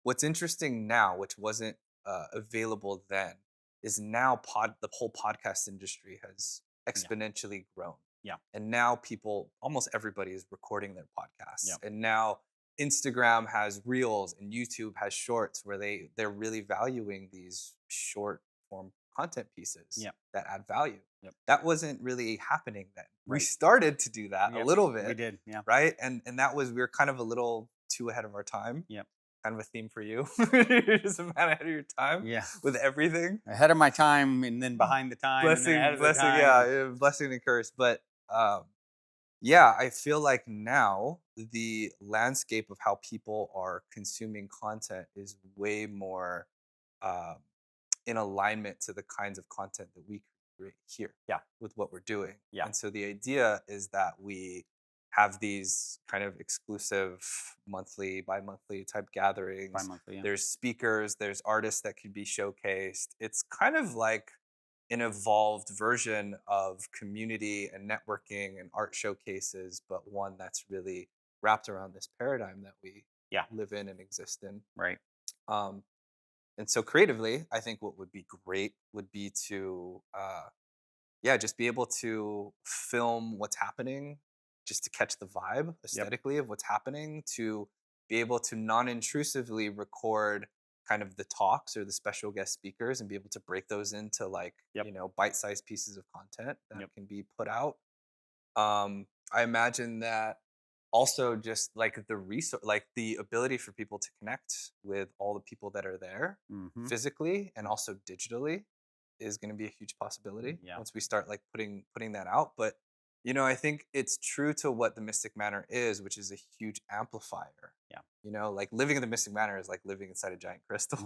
[SPEAKER 2] what's interesting now, which wasn't available then, is now the whole podcast industry has
[SPEAKER 1] Yeah.
[SPEAKER 2] exponentially grown.
[SPEAKER 1] Yeah.
[SPEAKER 2] And now almost everybody is recording their podcasts.
[SPEAKER 1] Yeah.
[SPEAKER 2] And now Instagram has reels and YouTube has shorts where they're really valuing these short form content pieces
[SPEAKER 1] Yep.
[SPEAKER 2] that add value.
[SPEAKER 1] Yep.
[SPEAKER 2] That wasn't really happening then. We
[SPEAKER 1] Right.
[SPEAKER 2] started to do that a
[SPEAKER 1] Yep.
[SPEAKER 2] little
[SPEAKER 1] We
[SPEAKER 2] bit,
[SPEAKER 1] did. Yeah.
[SPEAKER 2] right? And that was, we were kind of a little too ahead of our time.
[SPEAKER 1] Yep.
[SPEAKER 2] Kind of a theme for you. You're just a man ahead of your time
[SPEAKER 1] Yeah.
[SPEAKER 2] with everything.
[SPEAKER 1] Ahead of my time, and then behind the time, and then ahead
[SPEAKER 2] Blessing,
[SPEAKER 1] of the
[SPEAKER 2] blessing,
[SPEAKER 1] time.
[SPEAKER 2] yeah, blessing and curse. But yeah, I feel like now the landscape of how people are consuming content is way more um, in alignment to the kinds of content that we create here
[SPEAKER 1] Yeah.
[SPEAKER 2] with what we're doing.
[SPEAKER 1] Yeah.
[SPEAKER 2] And so the idea is that we have these kind of exclusive monthly, bi-monthly type gatherings.
[SPEAKER 1] Bi-monthly. Yeah.
[SPEAKER 2] There's speakers, there's artists that can be showcased. It's kind of like an evolved version of community and networking and art showcases, but one that's really wrapped around this paradigm that we
[SPEAKER 1] Yeah.
[SPEAKER 2] live in and exist in.
[SPEAKER 1] Right.
[SPEAKER 2] Um, and so creatively, I think what would be great would be to, yeah, just be able to film what's happening, just to catch the vibe
[SPEAKER 1] Yep.
[SPEAKER 2] aesthetically of what's happening, to be able to non-intrusively record kind of the talks or the special guest speakers and be able to break those into like,
[SPEAKER 1] Yep.
[SPEAKER 2] bite-sized pieces of content that
[SPEAKER 1] Yep.
[SPEAKER 2] can be put out. I imagine that also just like the resource, like the ability for people to connect with all the people that are there
[SPEAKER 1] Mm-hmm.
[SPEAKER 2] physically and also digitally is going to be a huge possibility
[SPEAKER 1] Yeah.
[SPEAKER 2] once we start like putting that out. But I think it's true to what the Mystic Manor is, which is a huge amplifier.
[SPEAKER 1] Yeah.
[SPEAKER 2] Like living in the Mystic Manor is like living inside a giant crystal.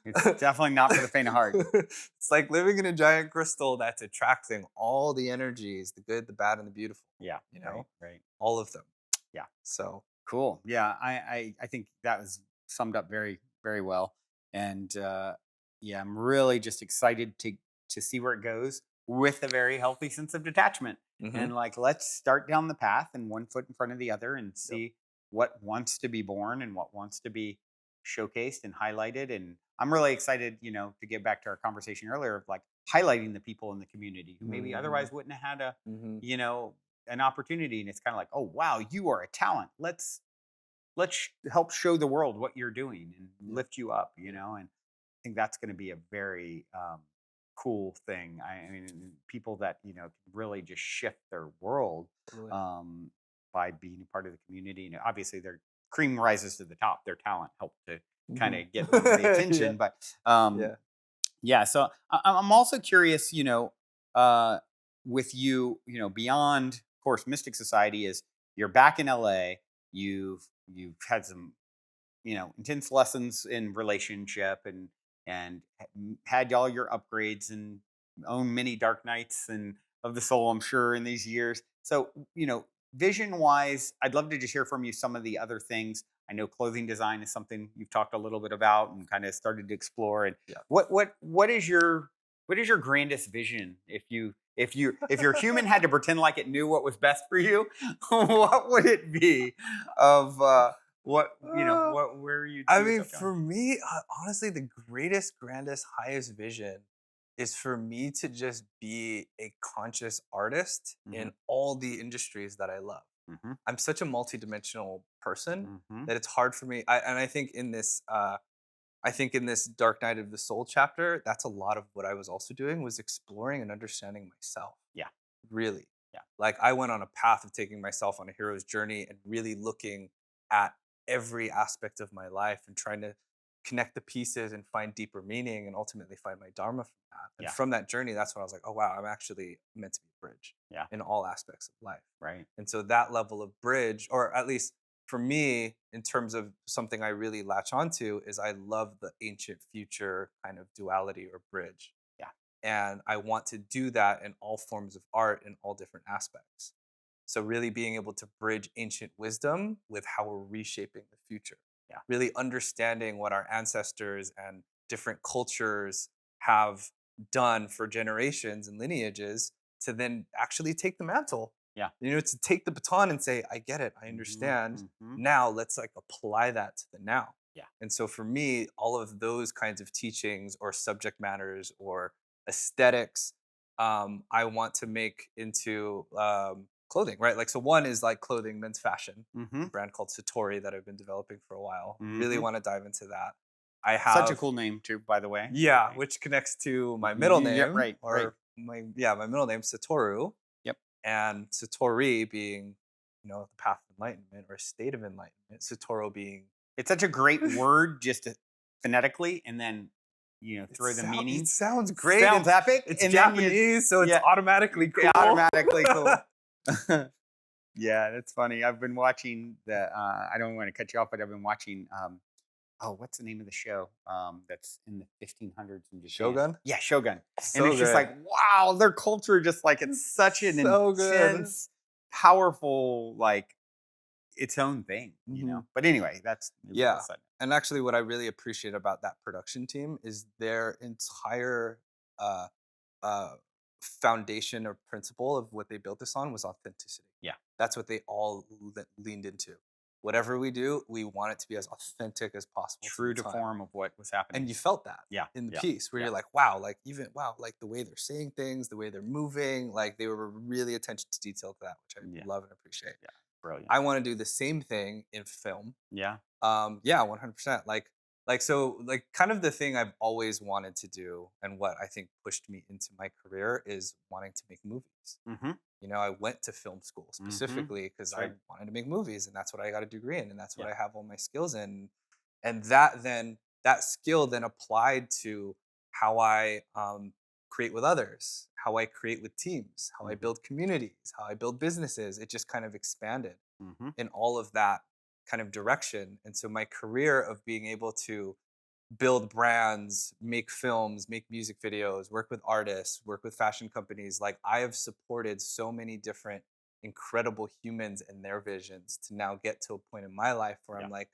[SPEAKER 1] It's definitely not for the faint of heart.
[SPEAKER 2] It's like living in a giant crystal that's attracting all the energies, the good, the bad, and the beautiful.
[SPEAKER 1] Yeah. Right. Right.
[SPEAKER 2] All of them.
[SPEAKER 1] Yeah.
[SPEAKER 2] So
[SPEAKER 1] Cool. Yeah. I think that was summed up very, very well. And yeah, I'm really just excited to see where it goes with a very healthy sense of detachment.
[SPEAKER 2] mhm.
[SPEAKER 1] And like, let's start down the path and one foot in front of the other and
[SPEAKER 2] Yep.
[SPEAKER 1] see what wants to be born and what wants to be showcased and highlighted. And I'm really excited, to get back to our conversation earlier of like highlighting the people in the community who maybe
[SPEAKER 2] Mhm.
[SPEAKER 1] otherwise wouldn't have had a,
[SPEAKER 2] Mhm.
[SPEAKER 1] you know, an opportunity. And it's kind of like, oh wow, you are a talent. Let's help show the world what you're doing and
[SPEAKER 2] Yeah.
[SPEAKER 1] lift you up, and I think that's going to be a very cool thing. I mean, people that can really just shift their world
[SPEAKER 2] Totally.
[SPEAKER 1] by being a part of the community. And obviously, their cream rises to the top. Their talent helped to kind
[SPEAKER 2] Mhm.
[SPEAKER 1] of get them the
[SPEAKER 2] Yeah.
[SPEAKER 1] attention. But
[SPEAKER 2] Yeah.
[SPEAKER 1] yeah, so I'm also curious, uh, with you, beyond, of course, Mystic Society is you're back in LA. You've had some intense lessons in relationship and had all your upgrades and own many dark nights and of the soul, I'm sure, in these years. So vision wise, I'd love to just hear from you some of the other things. I know clothing design is something you've talked a little bit about and kind of started to explore. And
[SPEAKER 2] Yeah.
[SPEAKER 1] what is your grandest vision? If your human had to pretend like it knew what was best for you, what would it be? Of
[SPEAKER 2] Uh,
[SPEAKER 1] where you
[SPEAKER 2] I
[SPEAKER 1] see
[SPEAKER 2] mean,
[SPEAKER 1] yourself going?
[SPEAKER 2] for me, honestly, the greatest, grandest, highest vision is for me to just be a conscious artist
[SPEAKER 1] Hmm.
[SPEAKER 2] in all the industries that I love.
[SPEAKER 1] Hmm.
[SPEAKER 2] I'm such a multidimensional person
[SPEAKER 1] Hmm.
[SPEAKER 2] that it's hard for me. And I think in this Dark Night of the Soul chapter, that's a lot of what I was also doing was exploring and understanding myself.
[SPEAKER 1] Yeah.
[SPEAKER 2] Really.
[SPEAKER 1] Yeah.
[SPEAKER 2] Like I went on a path of taking myself on a hero's journey and really looking at every aspect of my life and trying to connect the pieces and find deeper meaning and ultimately find my dharma from that. And
[SPEAKER 1] Yeah.
[SPEAKER 2] from that journey, that's when I was like, oh wow, I'm actually meant to be a bridge
[SPEAKER 1] Yeah.
[SPEAKER 2] in all aspects of life.
[SPEAKER 1] Right.
[SPEAKER 2] And so that level of bridge, or at least for me, in terms of something I really latch onto, is I love the ancient future kind of duality or bridge.
[SPEAKER 1] Yeah.
[SPEAKER 2] And I want to do that in all forms of art in all different aspects. So, really being able to bridge ancient wisdom with how we're reshaping the future.
[SPEAKER 1] Yeah.
[SPEAKER 2] Really understanding what our ancestors and different cultures have done for generations and lineages to then actually take the mantle,
[SPEAKER 1] Yeah.
[SPEAKER 2] to take the baton and say, I get it, I
[SPEAKER 1] Hmm.
[SPEAKER 2] understand.
[SPEAKER 1] Hmm.
[SPEAKER 2] Now let's like apply that to the now.
[SPEAKER 1] Yeah.
[SPEAKER 2] And so for me, all of those kinds of teachings or subject matters or aesthetics, I want to make into clothing, right? Like, so one is like clothing, men's fashion,
[SPEAKER 1] Mm-hmm.
[SPEAKER 2] a brand called Satori that I've been developing for a while. Really
[SPEAKER 1] Mm-hmm.
[SPEAKER 2] want to dive into that. I
[SPEAKER 1] Such a
[SPEAKER 2] have,
[SPEAKER 1] cool name too, by the way.
[SPEAKER 2] yeah, which connects to my middle
[SPEAKER 1] Yeah,
[SPEAKER 2] name,
[SPEAKER 1] right, right.
[SPEAKER 2] or my middle name, Satoru,
[SPEAKER 1] Yep.
[SPEAKER 2] and Satori being, the path of enlightenment or state of enlightenment. Satoru being,
[SPEAKER 1] It's such a great word just phonetically, and then throw the
[SPEAKER 2] it
[SPEAKER 1] meaning.
[SPEAKER 2] sounds great.
[SPEAKER 1] Sounds epic,
[SPEAKER 2] It's
[SPEAKER 1] and then you
[SPEAKER 2] Japanese, so it's
[SPEAKER 1] yeah,
[SPEAKER 2] automatically cool.
[SPEAKER 1] automatically cool. Yeah, that's funny. I've been watching I don't want to cut you off, but I've been watching. Oh, what's the name of the show? That's in the 1500s in Japan.
[SPEAKER 2] Shogun,
[SPEAKER 1] Yeah, Shogun. And
[SPEAKER 2] so
[SPEAKER 1] it's just
[SPEAKER 2] good,
[SPEAKER 1] like, wow, their culture just like it's such an
[SPEAKER 2] so good.
[SPEAKER 1] intense, powerful, like its own thing.
[SPEAKER 2] Mhm.
[SPEAKER 1] But anyway, that's maybe a little
[SPEAKER 2] Yeah.
[SPEAKER 1] side.
[SPEAKER 2] And actually, what I really appreciate about that production team is their entire uh, uh, foundation or principle of what they built this on was authenticity.
[SPEAKER 1] Yeah,
[SPEAKER 2] That's what they all leaned into. Whatever we do, we want it to be as authentic as possible to
[SPEAKER 1] true
[SPEAKER 2] the
[SPEAKER 1] to
[SPEAKER 2] time.
[SPEAKER 1] form of what was
[SPEAKER 2] And
[SPEAKER 1] happening.
[SPEAKER 2] you felt that
[SPEAKER 1] Yeah,
[SPEAKER 2] in the
[SPEAKER 1] yeah,
[SPEAKER 2] piece where
[SPEAKER 1] yeah,
[SPEAKER 2] you're like, wow, like even wow, like the way they're saying things, the way they're moving, like they were really attention to detail to that, which
[SPEAKER 1] yeah,
[SPEAKER 2] I love and appreciate.
[SPEAKER 1] yeah. Brilliant.
[SPEAKER 2] I want to do the same thing in film.
[SPEAKER 1] Yeah.
[SPEAKER 2] Yeah, 100%. Like kind of the thing I've always wanted to do, and what I think pushed me into my career is wanting to make movies.
[SPEAKER 1] Mm-hmm.
[SPEAKER 2] I went to film school
[SPEAKER 1] Mm-hmm.
[SPEAKER 2] specifically because
[SPEAKER 1] That's
[SPEAKER 2] I
[SPEAKER 1] right.
[SPEAKER 2] wanted to make movies, and that's what I got a degree in, and that's what
[SPEAKER 1] Yeah.
[SPEAKER 2] I have all my skills in. And that skill then applied to how I create with others, how I create with teams, how I
[SPEAKER 1] Mm-hmm.
[SPEAKER 2] build communities, how I build businesses. It just kind of expanded
[SPEAKER 1] Mm-hmm.
[SPEAKER 2] in all of that kind of direction. And so my career of being able to build brands, make films, make music videos, work with artists, work with fashion companies, like I have supported so many different incredible humans and their visions to now get to a point in my life where
[SPEAKER 1] Yeah.
[SPEAKER 2] I'm like,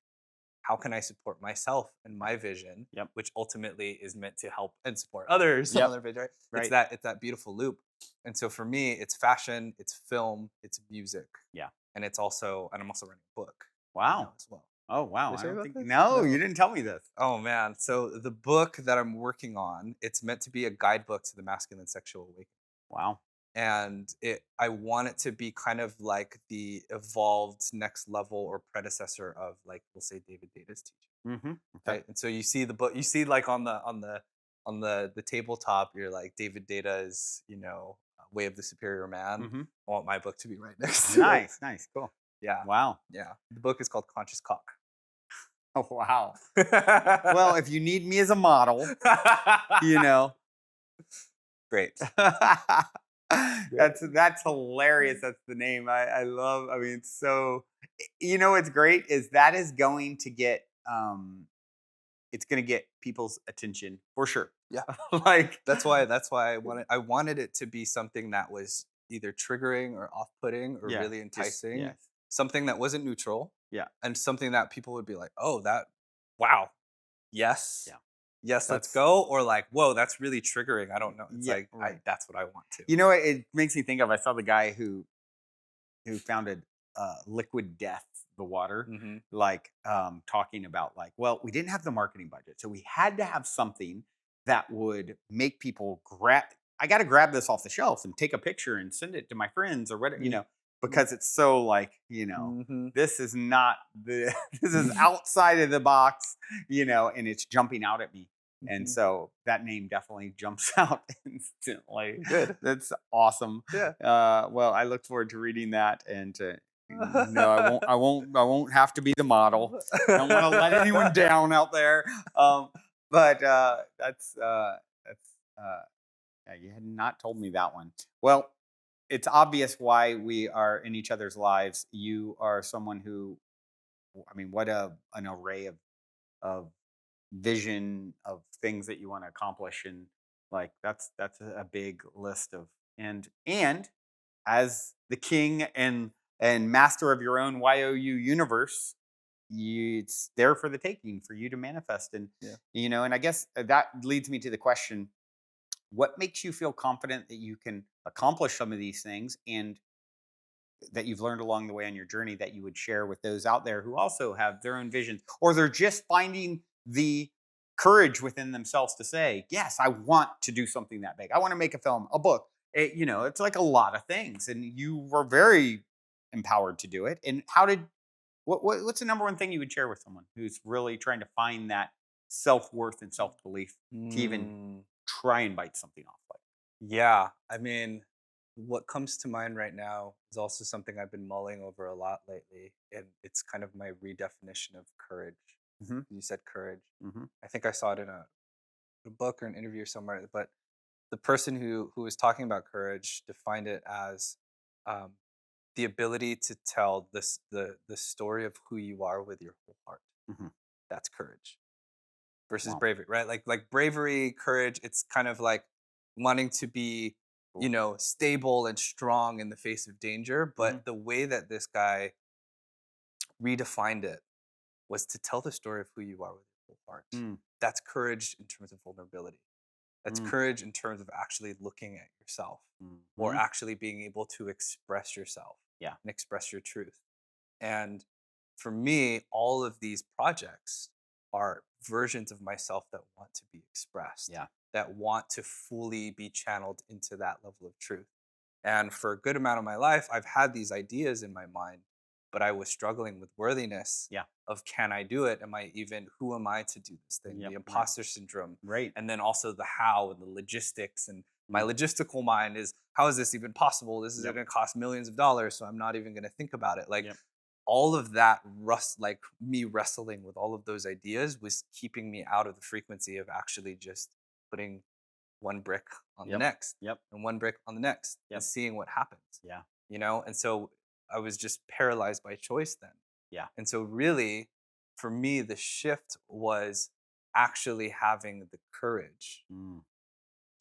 [SPEAKER 2] how can I support myself and my vision,
[SPEAKER 1] Yep.
[SPEAKER 2] which ultimately is meant to help and support others on
[SPEAKER 1] Yep.
[SPEAKER 2] their vision, right?
[SPEAKER 1] Right.
[SPEAKER 2] It's that beautiful loop. And so for me, it's fashion, it's film, it's music.
[SPEAKER 1] Yeah.
[SPEAKER 2] And I'm also writing a book right
[SPEAKER 1] Wow.
[SPEAKER 2] now as well.
[SPEAKER 1] Oh
[SPEAKER 2] Did
[SPEAKER 1] wow.
[SPEAKER 2] I
[SPEAKER 1] I
[SPEAKER 2] tell you
[SPEAKER 1] don't
[SPEAKER 2] about
[SPEAKER 1] think
[SPEAKER 2] this?
[SPEAKER 1] no, you
[SPEAKER 2] No.
[SPEAKER 1] didn't tell me this.
[SPEAKER 2] Oh man. So the book that I'm working on, it's meant to be a guidebook to the masculine sexual awakening.
[SPEAKER 1] Wow.
[SPEAKER 2] And I want it to be kind of like the evolved next level or predecessor of, like, we'll say, David Data's teaching.
[SPEAKER 1] Mm-hmm. Okay.
[SPEAKER 2] Right. And so you see the book, you see like on the tabletop, you're like, David Data is, Way of the Superior Man.
[SPEAKER 1] Mm-hmm.
[SPEAKER 2] I want my book to be right next to it.
[SPEAKER 1] Nice. Nice. Cool.
[SPEAKER 2] Yeah.
[SPEAKER 1] Wow.
[SPEAKER 2] Yeah. The book is called Conscious Cock.
[SPEAKER 1] Oh wow. Well, if you need me as a model, you know.
[SPEAKER 2] Great.
[SPEAKER 1] That's hilarious. That's the name. I love. I mean, it's so. What's great is that is going to get. It's going to get people's attention for sure.
[SPEAKER 2] Yeah.
[SPEAKER 1] Like
[SPEAKER 2] That's why I wanted it to be something that was either triggering or off-putting or
[SPEAKER 1] yeah,
[SPEAKER 2] really
[SPEAKER 1] just
[SPEAKER 2] enticing.
[SPEAKER 1] yes,
[SPEAKER 2] Something that wasn't neutral,
[SPEAKER 1] yeah,
[SPEAKER 2] and something that people would be like, "Oh, wow. Yes.
[SPEAKER 1] yeah.
[SPEAKER 2] Yes, let's
[SPEAKER 1] That's
[SPEAKER 2] go," or like, "Whoa, that's really triggering." I don't know. It's
[SPEAKER 1] yeah,
[SPEAKER 2] like,
[SPEAKER 1] right.
[SPEAKER 2] that's what I want to.
[SPEAKER 1] It makes me think of. I saw the guy who founded Liquid Death, the water,
[SPEAKER 2] Mhm.
[SPEAKER 1] like talking about like, well, we didn't have the marketing budget, so we had to have something that would make people grab. I got to grab this off the shelf and take a picture and send it to my friends or whatever,
[SPEAKER 2] Mm.
[SPEAKER 1] because it's so like,
[SPEAKER 2] Mhm.
[SPEAKER 1] this is not the this is outside of the box, and it's jumping out at me. And
[SPEAKER 2] Mhm.
[SPEAKER 1] so that name definitely jumps out instantly.
[SPEAKER 2] Good.
[SPEAKER 1] That's awesome.
[SPEAKER 2] Yeah.
[SPEAKER 1] Well, I look forward to reading that and to no, I won't. I won't. I won't have to be the model. I don't want to let anyone down out there. But that's yeah, you had not told me that one. Well, it's obvious why we are in each other's lives. You are someone who, I mean, what an array of vision of things that you want to accomplish, and like that's a big list of and as the king and master of your own YOU universe, it's there for the taking for you to manifest. And
[SPEAKER 2] Yeah.
[SPEAKER 1] and I guess that leads me to the question: what makes you feel confident that you can accomplish some of these things, and that you've learned along the way on your journey that you would share with those out there who also have their own visions, or they're just finding the courage within themselves to say, yes, I want to do something that big. I want to make a film, a book, it's like a lot of things, and you were very empowered to do it. And how did what's the number one thing you would share with someone who's really trying to find that self-worth and self-belief to even
[SPEAKER 2] Mm,
[SPEAKER 1] try and bite something off like?
[SPEAKER 2] yeah, I mean, what comes to mind right now is also something I've been mulling over a lot lately, and it's kind of my redefinition of courage.
[SPEAKER 1] Mhm,
[SPEAKER 2] You said courage.
[SPEAKER 1] mhm,
[SPEAKER 2] I think I saw it in a book or an interview somewhere, but the person who was talking about courage defined it as um, the ability to tell the story of who you are with your whole heart.
[SPEAKER 1] mhm.
[SPEAKER 2] That's courage versus
[SPEAKER 1] Wow,
[SPEAKER 2] bravery, right? Like bravery, courage, it's kind of like wanting to be,
[SPEAKER 1] cool.
[SPEAKER 2] stable and strong in the face of danger.
[SPEAKER 1] Mhm,
[SPEAKER 2] But the way that this guy redefined it was to tell the story of who you are with your whole heart.
[SPEAKER 1] mm,
[SPEAKER 2] That's courage in terms of vulnerability. That's
[SPEAKER 1] mm,
[SPEAKER 2] courage in terms of actually looking at yourself or
[SPEAKER 1] mhm.
[SPEAKER 2] actually being able to express yourself
[SPEAKER 1] Yeah,
[SPEAKER 2] and express your truth. And for me, all of these projects are versions of myself that want to be expressed,
[SPEAKER 1] yeah,
[SPEAKER 2] that want to fully be channeled into that level of truth. And for a good amount of my life, I've had these ideas in my mind, but I was struggling with worthiness
[SPEAKER 1] yeah.
[SPEAKER 2] of can I do it? Who am I to do this thing? The
[SPEAKER 1] Yep, yep.
[SPEAKER 2] imposter syndrome.
[SPEAKER 1] Right.
[SPEAKER 2] And then also the how and the logistics. And my
[SPEAKER 1] Mm,
[SPEAKER 2] logistical mind is how is this even possible? This is going
[SPEAKER 1] yep,
[SPEAKER 2] to cost millions of dollars. So I'm not even going to think about it. Like
[SPEAKER 1] yep,
[SPEAKER 2] all of that like me wrestling with all of those ideas was keeping me out of the frequency of actually just putting one brick on the
[SPEAKER 1] yep,
[SPEAKER 2] next
[SPEAKER 1] yep,
[SPEAKER 2] and one brick on the next and
[SPEAKER 1] yep.
[SPEAKER 2] seeing what happens,
[SPEAKER 1] Yeah,
[SPEAKER 2] and so I was just paralyzed by choice then.
[SPEAKER 1] yeah.
[SPEAKER 2] And so really for me the shift was actually having the courage
[SPEAKER 1] Mm,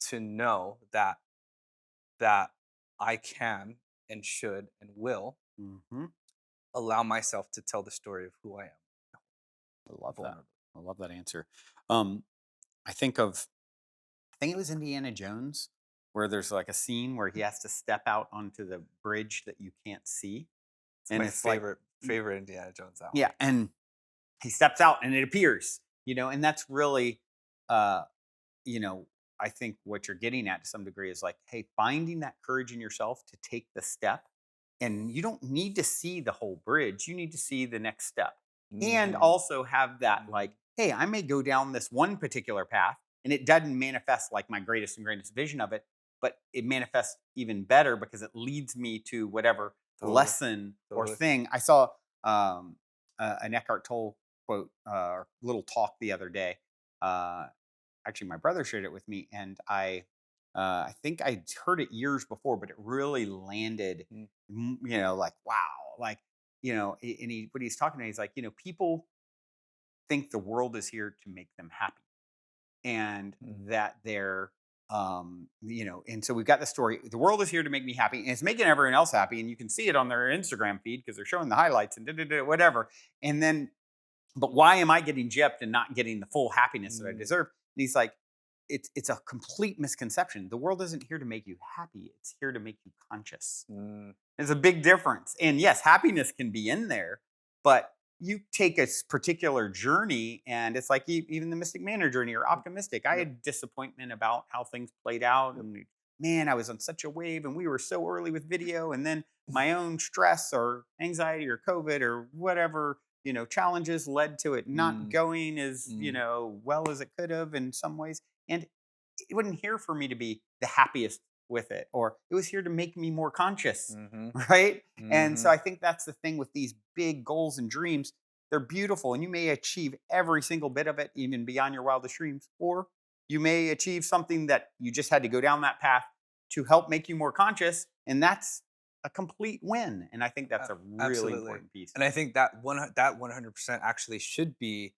[SPEAKER 2] to know that I can and should and will
[SPEAKER 1] mhm.
[SPEAKER 2] allow myself to tell the story of who I am
[SPEAKER 1] I love that.
[SPEAKER 2] vulnerable.
[SPEAKER 1] I love that answer. Um, I think of I think it was Indiana Jones where there's like a scene where he has to step out onto the bridge that you can't see.
[SPEAKER 2] It's
[SPEAKER 1] And
[SPEAKER 2] my
[SPEAKER 1] it's like,
[SPEAKER 2] favorite Indiana Jones, that one.
[SPEAKER 1] yeah, and he steps out and it appears, and that's really uh, you know, I think what you're getting at to some degree is like, hey, finding that courage in yourself to take the step. And you don't need to see the whole bridge. You need to see the next step. And
[SPEAKER 2] Mhm.
[SPEAKER 1] also have that, like,
[SPEAKER 2] Mhm.
[SPEAKER 1] hey, I may go down this one particular path and it doesn't manifest like my greatest and greatest vision of it, but it manifests even better because it leads me to whatever
[SPEAKER 2] Totally,
[SPEAKER 1] lesson or
[SPEAKER 2] totally.
[SPEAKER 1] thing. I saw um, an Eckhart Tolle quote or little talk the other day. Uh, Actually, my brother shared it with me, and I think I heard it years before, but it really landed.
[SPEAKER 2] Mm,
[SPEAKER 1] Like wow, like and he what he's talking about, he's like, people think the world is here to make them happy, and
[SPEAKER 2] mm,
[SPEAKER 1] that they're and so we've got the story. The world is here to make me happy, and it's making everyone else happy, and you can see it on their Instagram feed because they're showing the highlights and whatever. And then but why am I getting gypped and not getting the full happiness that I
[SPEAKER 2] mm,
[SPEAKER 1] deserve? And he's like, it's a complete misconception. The world isn't here to make you happy. It's here to make you conscious.
[SPEAKER 2] mm,
[SPEAKER 1] There's a big difference. And yes, happiness can be in there, but you take a particular journey, and it's like even the Mystic Manor journey or
[SPEAKER 2] yep,
[SPEAKER 1] Optimistic. I
[SPEAKER 2] yep,
[SPEAKER 1] had disappointment about how things played out,
[SPEAKER 2] yep.
[SPEAKER 1] and man, I was on such a wave, and we were so early with video, and then my own stress or anxiety or COVID or whatever challenges led to it not
[SPEAKER 2] Mm,
[SPEAKER 1] going as
[SPEAKER 2] mm,
[SPEAKER 1] well as it could have in some ways, and it wasn't here for me to be the happiest with it, or it was here to make me more conscious,
[SPEAKER 2] mhm,
[SPEAKER 1] right? And so
[SPEAKER 2] mhm,
[SPEAKER 1] I think that's the thing with these big goals and dreams. They're beautiful, and you may achieve every single bit of it, even beyond your wildest dreams, or you may achieve something that you just had to go down that path to help make you more conscious, and that's a complete win. And I think that's a really
[SPEAKER 2] absolutely.
[SPEAKER 1] important piece.
[SPEAKER 2] And I think that 100% actually should be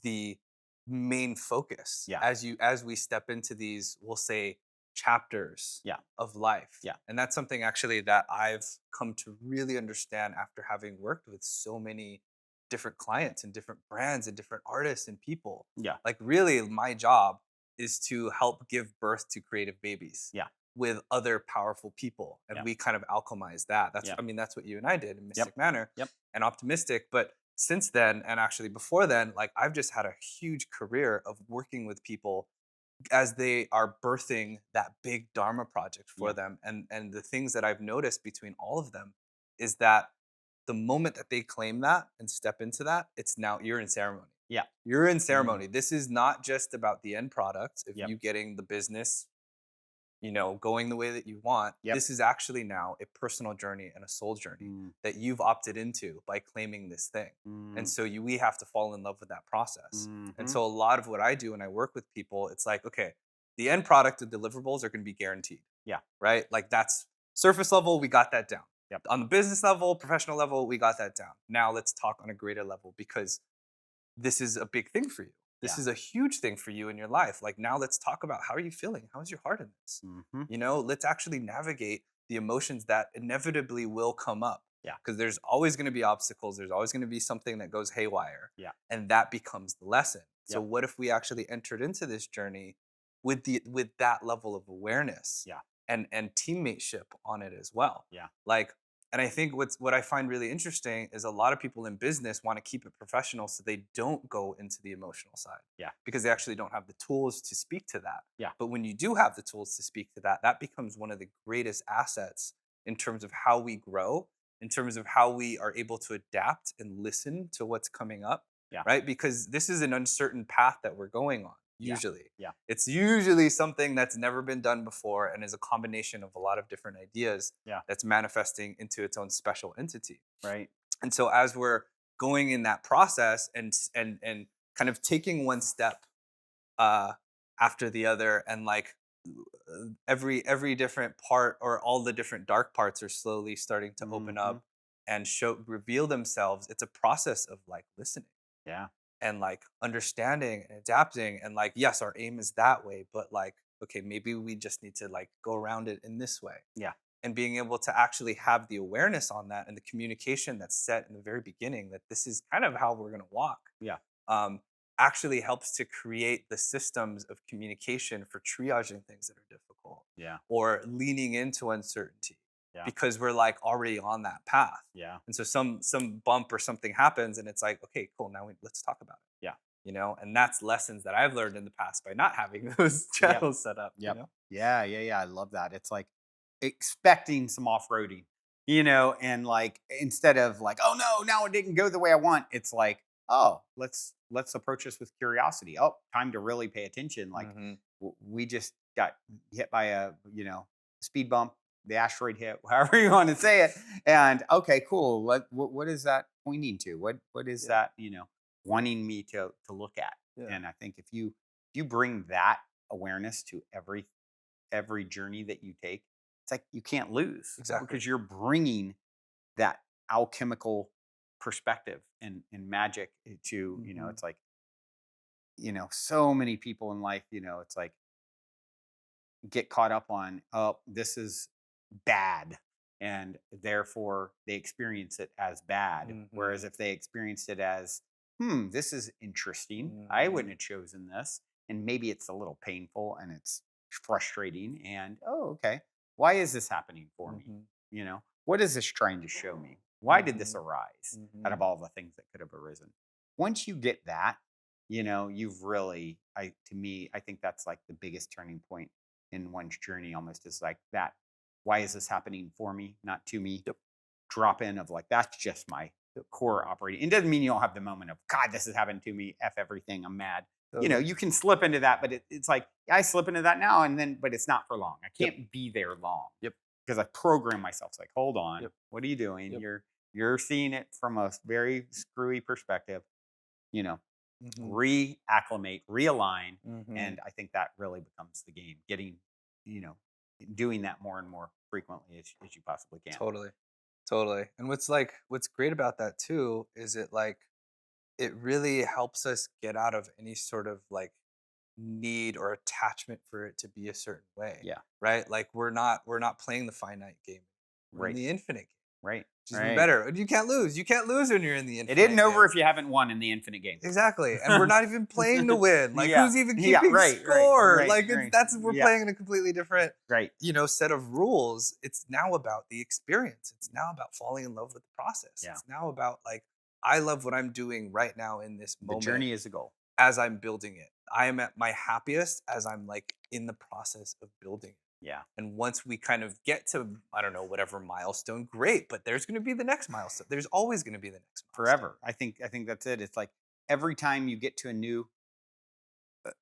[SPEAKER 2] the main focus
[SPEAKER 1] Yeah,
[SPEAKER 2] as we step into these, we'll say, chapters
[SPEAKER 1] yeah,
[SPEAKER 2] of life.
[SPEAKER 1] yeah,
[SPEAKER 2] And that's something actually that I've come to really understand after having worked with so many different clients and different brands and different artists and people.
[SPEAKER 1] yeah,
[SPEAKER 2] Like really my job is to help give birth to creative babies
[SPEAKER 1] yeah,
[SPEAKER 2] with other powerful people, and
[SPEAKER 1] yeah,
[SPEAKER 2] we kind of alchemize that.
[SPEAKER 1] yeah.
[SPEAKER 2] That's what you and I did in
[SPEAKER 1] Yep,
[SPEAKER 2] Mystic Manor
[SPEAKER 1] yep.
[SPEAKER 2] and Optimistic. But since then, and actually before then, like I've just had a huge career of working with people as they are birthing that big dharma project for
[SPEAKER 1] Yeah.
[SPEAKER 2] them. And the things that I've noticed between all of them is that the moment that they claim that and step into that, it's now you're in ceremony.
[SPEAKER 1] Yeah.
[SPEAKER 2] You're in
[SPEAKER 1] Mm.
[SPEAKER 2] ceremony. This is not just about the end product of
[SPEAKER 1] Yep.
[SPEAKER 2] you getting the business, going the way that you want.
[SPEAKER 1] Yep.
[SPEAKER 2] This is actually now a personal journey and a soul journey
[SPEAKER 1] Mm.
[SPEAKER 2] that you've opted into by claiming this thing. And
[SPEAKER 1] Mm.
[SPEAKER 2] so we have to fall in love with that process. And
[SPEAKER 1] Mhm.
[SPEAKER 2] so a lot of what I do when I work with people, it's like, okay, the end product of deliverables are going to be guaranteed,
[SPEAKER 1] Yeah.
[SPEAKER 2] right? Like that's surface level, we got that down.
[SPEAKER 1] Yep.
[SPEAKER 2] On the business level, professional level, we got that down. Now let's talk on a greater level because this is a big thing for you. This
[SPEAKER 1] Yeah.
[SPEAKER 2] is a huge thing for you in your life. Like now let's talk about how are you feeling? How's your heart in this?
[SPEAKER 1] Mhm.
[SPEAKER 2] Let's actually navigate the emotions that inevitably will come up.
[SPEAKER 1] Yeah.
[SPEAKER 2] Because there's always going to be obstacles. There's always going to be something that goes haywire.
[SPEAKER 1] Yeah.
[SPEAKER 2] And that becomes the lesson. So
[SPEAKER 1] Yep.
[SPEAKER 2] what if we actually entered into this journey with that level of awareness
[SPEAKER 1] Yeah.
[SPEAKER 2] and teammateship on it as well?
[SPEAKER 1] Yeah.
[SPEAKER 2] Like, and I think what I find really interesting is a lot of people in business want to keep it professional so they don't go into the emotional side
[SPEAKER 1] Yeah.
[SPEAKER 2] because they actually don't have the tools to speak to that.
[SPEAKER 1] Yeah.
[SPEAKER 2] But when you do have the tools to speak to that, that becomes one of the greatest assets in terms of how we grow, in terms of how we are able to adapt and listen to what's coming up,
[SPEAKER 1] Yeah.
[SPEAKER 2] right? Because this is an uncertain path that we're going on,
[SPEAKER 1] Yeah.
[SPEAKER 2] usually.
[SPEAKER 1] Yeah.
[SPEAKER 2] It's usually something that's never been done before and is a combination of a lot of different ideas
[SPEAKER 1] Yeah.
[SPEAKER 2] that's manifesting into its own special entity.
[SPEAKER 1] Right.
[SPEAKER 2] And so as we're going in that process and kind of taking one step uh, after the other, and like every different part or all the different dark parts are slowly starting to open
[SPEAKER 1] Mhm.
[SPEAKER 2] up and reveal themselves. It's a process of like listening
[SPEAKER 1] Yeah.
[SPEAKER 2] and like understanding and adapting, and like yes, our aim is that way, but like okay, maybe we just need to like go around it in this way.
[SPEAKER 1] Yeah.
[SPEAKER 2] And being able to actually have the awareness on that and the communication that's set in the very beginning that this is kind of how we're going to walk,
[SPEAKER 1] Yeah.
[SPEAKER 2] um, actually helps to create the systems of communication for triaging things that are difficult
[SPEAKER 1] Yeah.
[SPEAKER 2] or leaning into uncertainty
[SPEAKER 1] Yeah.
[SPEAKER 2] because we're like already on that path.
[SPEAKER 1] Yeah.
[SPEAKER 2] And so some bump or something happens and it's like, okay, cool, now let's talk about it.
[SPEAKER 1] Yeah.
[SPEAKER 2] And that's lessons that I've learned in the past by not having those
[SPEAKER 1] Yep.
[SPEAKER 2] channels set up.
[SPEAKER 1] Yep. Yeah. Yeah. Yeah. I love that. It's like expecting some off-roading, and like instead of like, oh no, now it didn't go the way I want. It's like, oh, let's approach this with curiosity. Oh, time to really pay attention. Like
[SPEAKER 2] Hmm.
[SPEAKER 1] we just got hit by a speed bump, the asteroid hit, however you want to say it. And okay, cool. What is that pointing to? What is
[SPEAKER 2] Yeah.
[SPEAKER 1] that wanting me to look at?
[SPEAKER 2] Yeah.
[SPEAKER 1] And I think if you bring that awareness to every journey that you take, it's like you can't lose
[SPEAKER 2] Exactly.
[SPEAKER 1] because you're bringing that alchemical perspective and magic to,
[SPEAKER 2] Hmm.
[SPEAKER 1] it's like, so many people in life, it's like get caught up on, oh, this is bad. And therefore they experience it as bad.
[SPEAKER 2] Hmm.
[SPEAKER 1] Whereas if they experienced it as, this is interesting. I
[SPEAKER 2] Hmm.
[SPEAKER 1] wouldn't have chosen this. And maybe it's a little painful and it's frustrating. And, oh, okay. Why is this happening for me?
[SPEAKER 2] Hmm.
[SPEAKER 1] What is this trying to show me? Why did this
[SPEAKER 2] Hmm.
[SPEAKER 1] arise out
[SPEAKER 2] Hmm.
[SPEAKER 1] of all the things that could have arisen? Once you get that, you've really, to me, I think that's like the biggest turning point in one's journey almost is like that. Why is this happening for me, not to me?
[SPEAKER 2] Yep.
[SPEAKER 1] Drop in of like, that's just my core operating. It doesn't mean you don't have the moment of, God, this is happening to me. F everything. I'm mad.
[SPEAKER 2] Totally.
[SPEAKER 1] You can slip into that, but it's like, I slip into that now and then, but it's not for long. I
[SPEAKER 2] Yep.
[SPEAKER 1] can't be there long.
[SPEAKER 2] Yep.
[SPEAKER 1] Because I program myself. It's like, hold on.
[SPEAKER 2] Yep.
[SPEAKER 1] What are you doing?
[SPEAKER 2] Yep.
[SPEAKER 1] You're seeing it from a very screwy perspective. You know,
[SPEAKER 2] Hmm.
[SPEAKER 1] reacclimate, realign.
[SPEAKER 2] Hmm.
[SPEAKER 1] And I think that really becomes the game. You know, doing that more and more frequently as you possibly can.
[SPEAKER 2] Totally. Totally. And what's great about that too is it really helps us get out of any sort of like need or attachment for it to be a certain way.
[SPEAKER 1] Yeah.
[SPEAKER 2] Right? Like we're not playing the finite game. We're in
[SPEAKER 1] Right.
[SPEAKER 2] the infinite game.
[SPEAKER 1] Right.
[SPEAKER 2] Which is even
[SPEAKER 1] Right.
[SPEAKER 2] better. And you can't lose. You can't lose when you're in the
[SPEAKER 1] It
[SPEAKER 2] infinite
[SPEAKER 1] isn't over
[SPEAKER 2] game.
[SPEAKER 1] if you haven't won in the infinite game.
[SPEAKER 2] Exactly. And we're not even playing to win. Like
[SPEAKER 1] Yeah.
[SPEAKER 2] who's even
[SPEAKER 1] Yeah.
[SPEAKER 2] keeping
[SPEAKER 1] Right. Right.
[SPEAKER 2] score?
[SPEAKER 1] Right.
[SPEAKER 2] Like
[SPEAKER 1] Right.
[SPEAKER 2] we're
[SPEAKER 1] Yeah.
[SPEAKER 2] playing in a completely different,
[SPEAKER 1] Right.
[SPEAKER 2] set of rules. It's now about the experience. It's now about falling in love with the process.
[SPEAKER 1] Yeah.
[SPEAKER 2] It's now about like I love what I'm doing right now in this
[SPEAKER 1] The
[SPEAKER 2] moment
[SPEAKER 1] journey is a goal.
[SPEAKER 2] as I'm building it. I am at my happiest as I'm like in the process of building it.
[SPEAKER 1] Yeah.
[SPEAKER 2] And once we kind of get to, I don't know, whatever milestone, great. But there's going to be the next milestone. There's always going to be the next milestone.
[SPEAKER 1] Forever. I think that's it. It's like every time you get to a new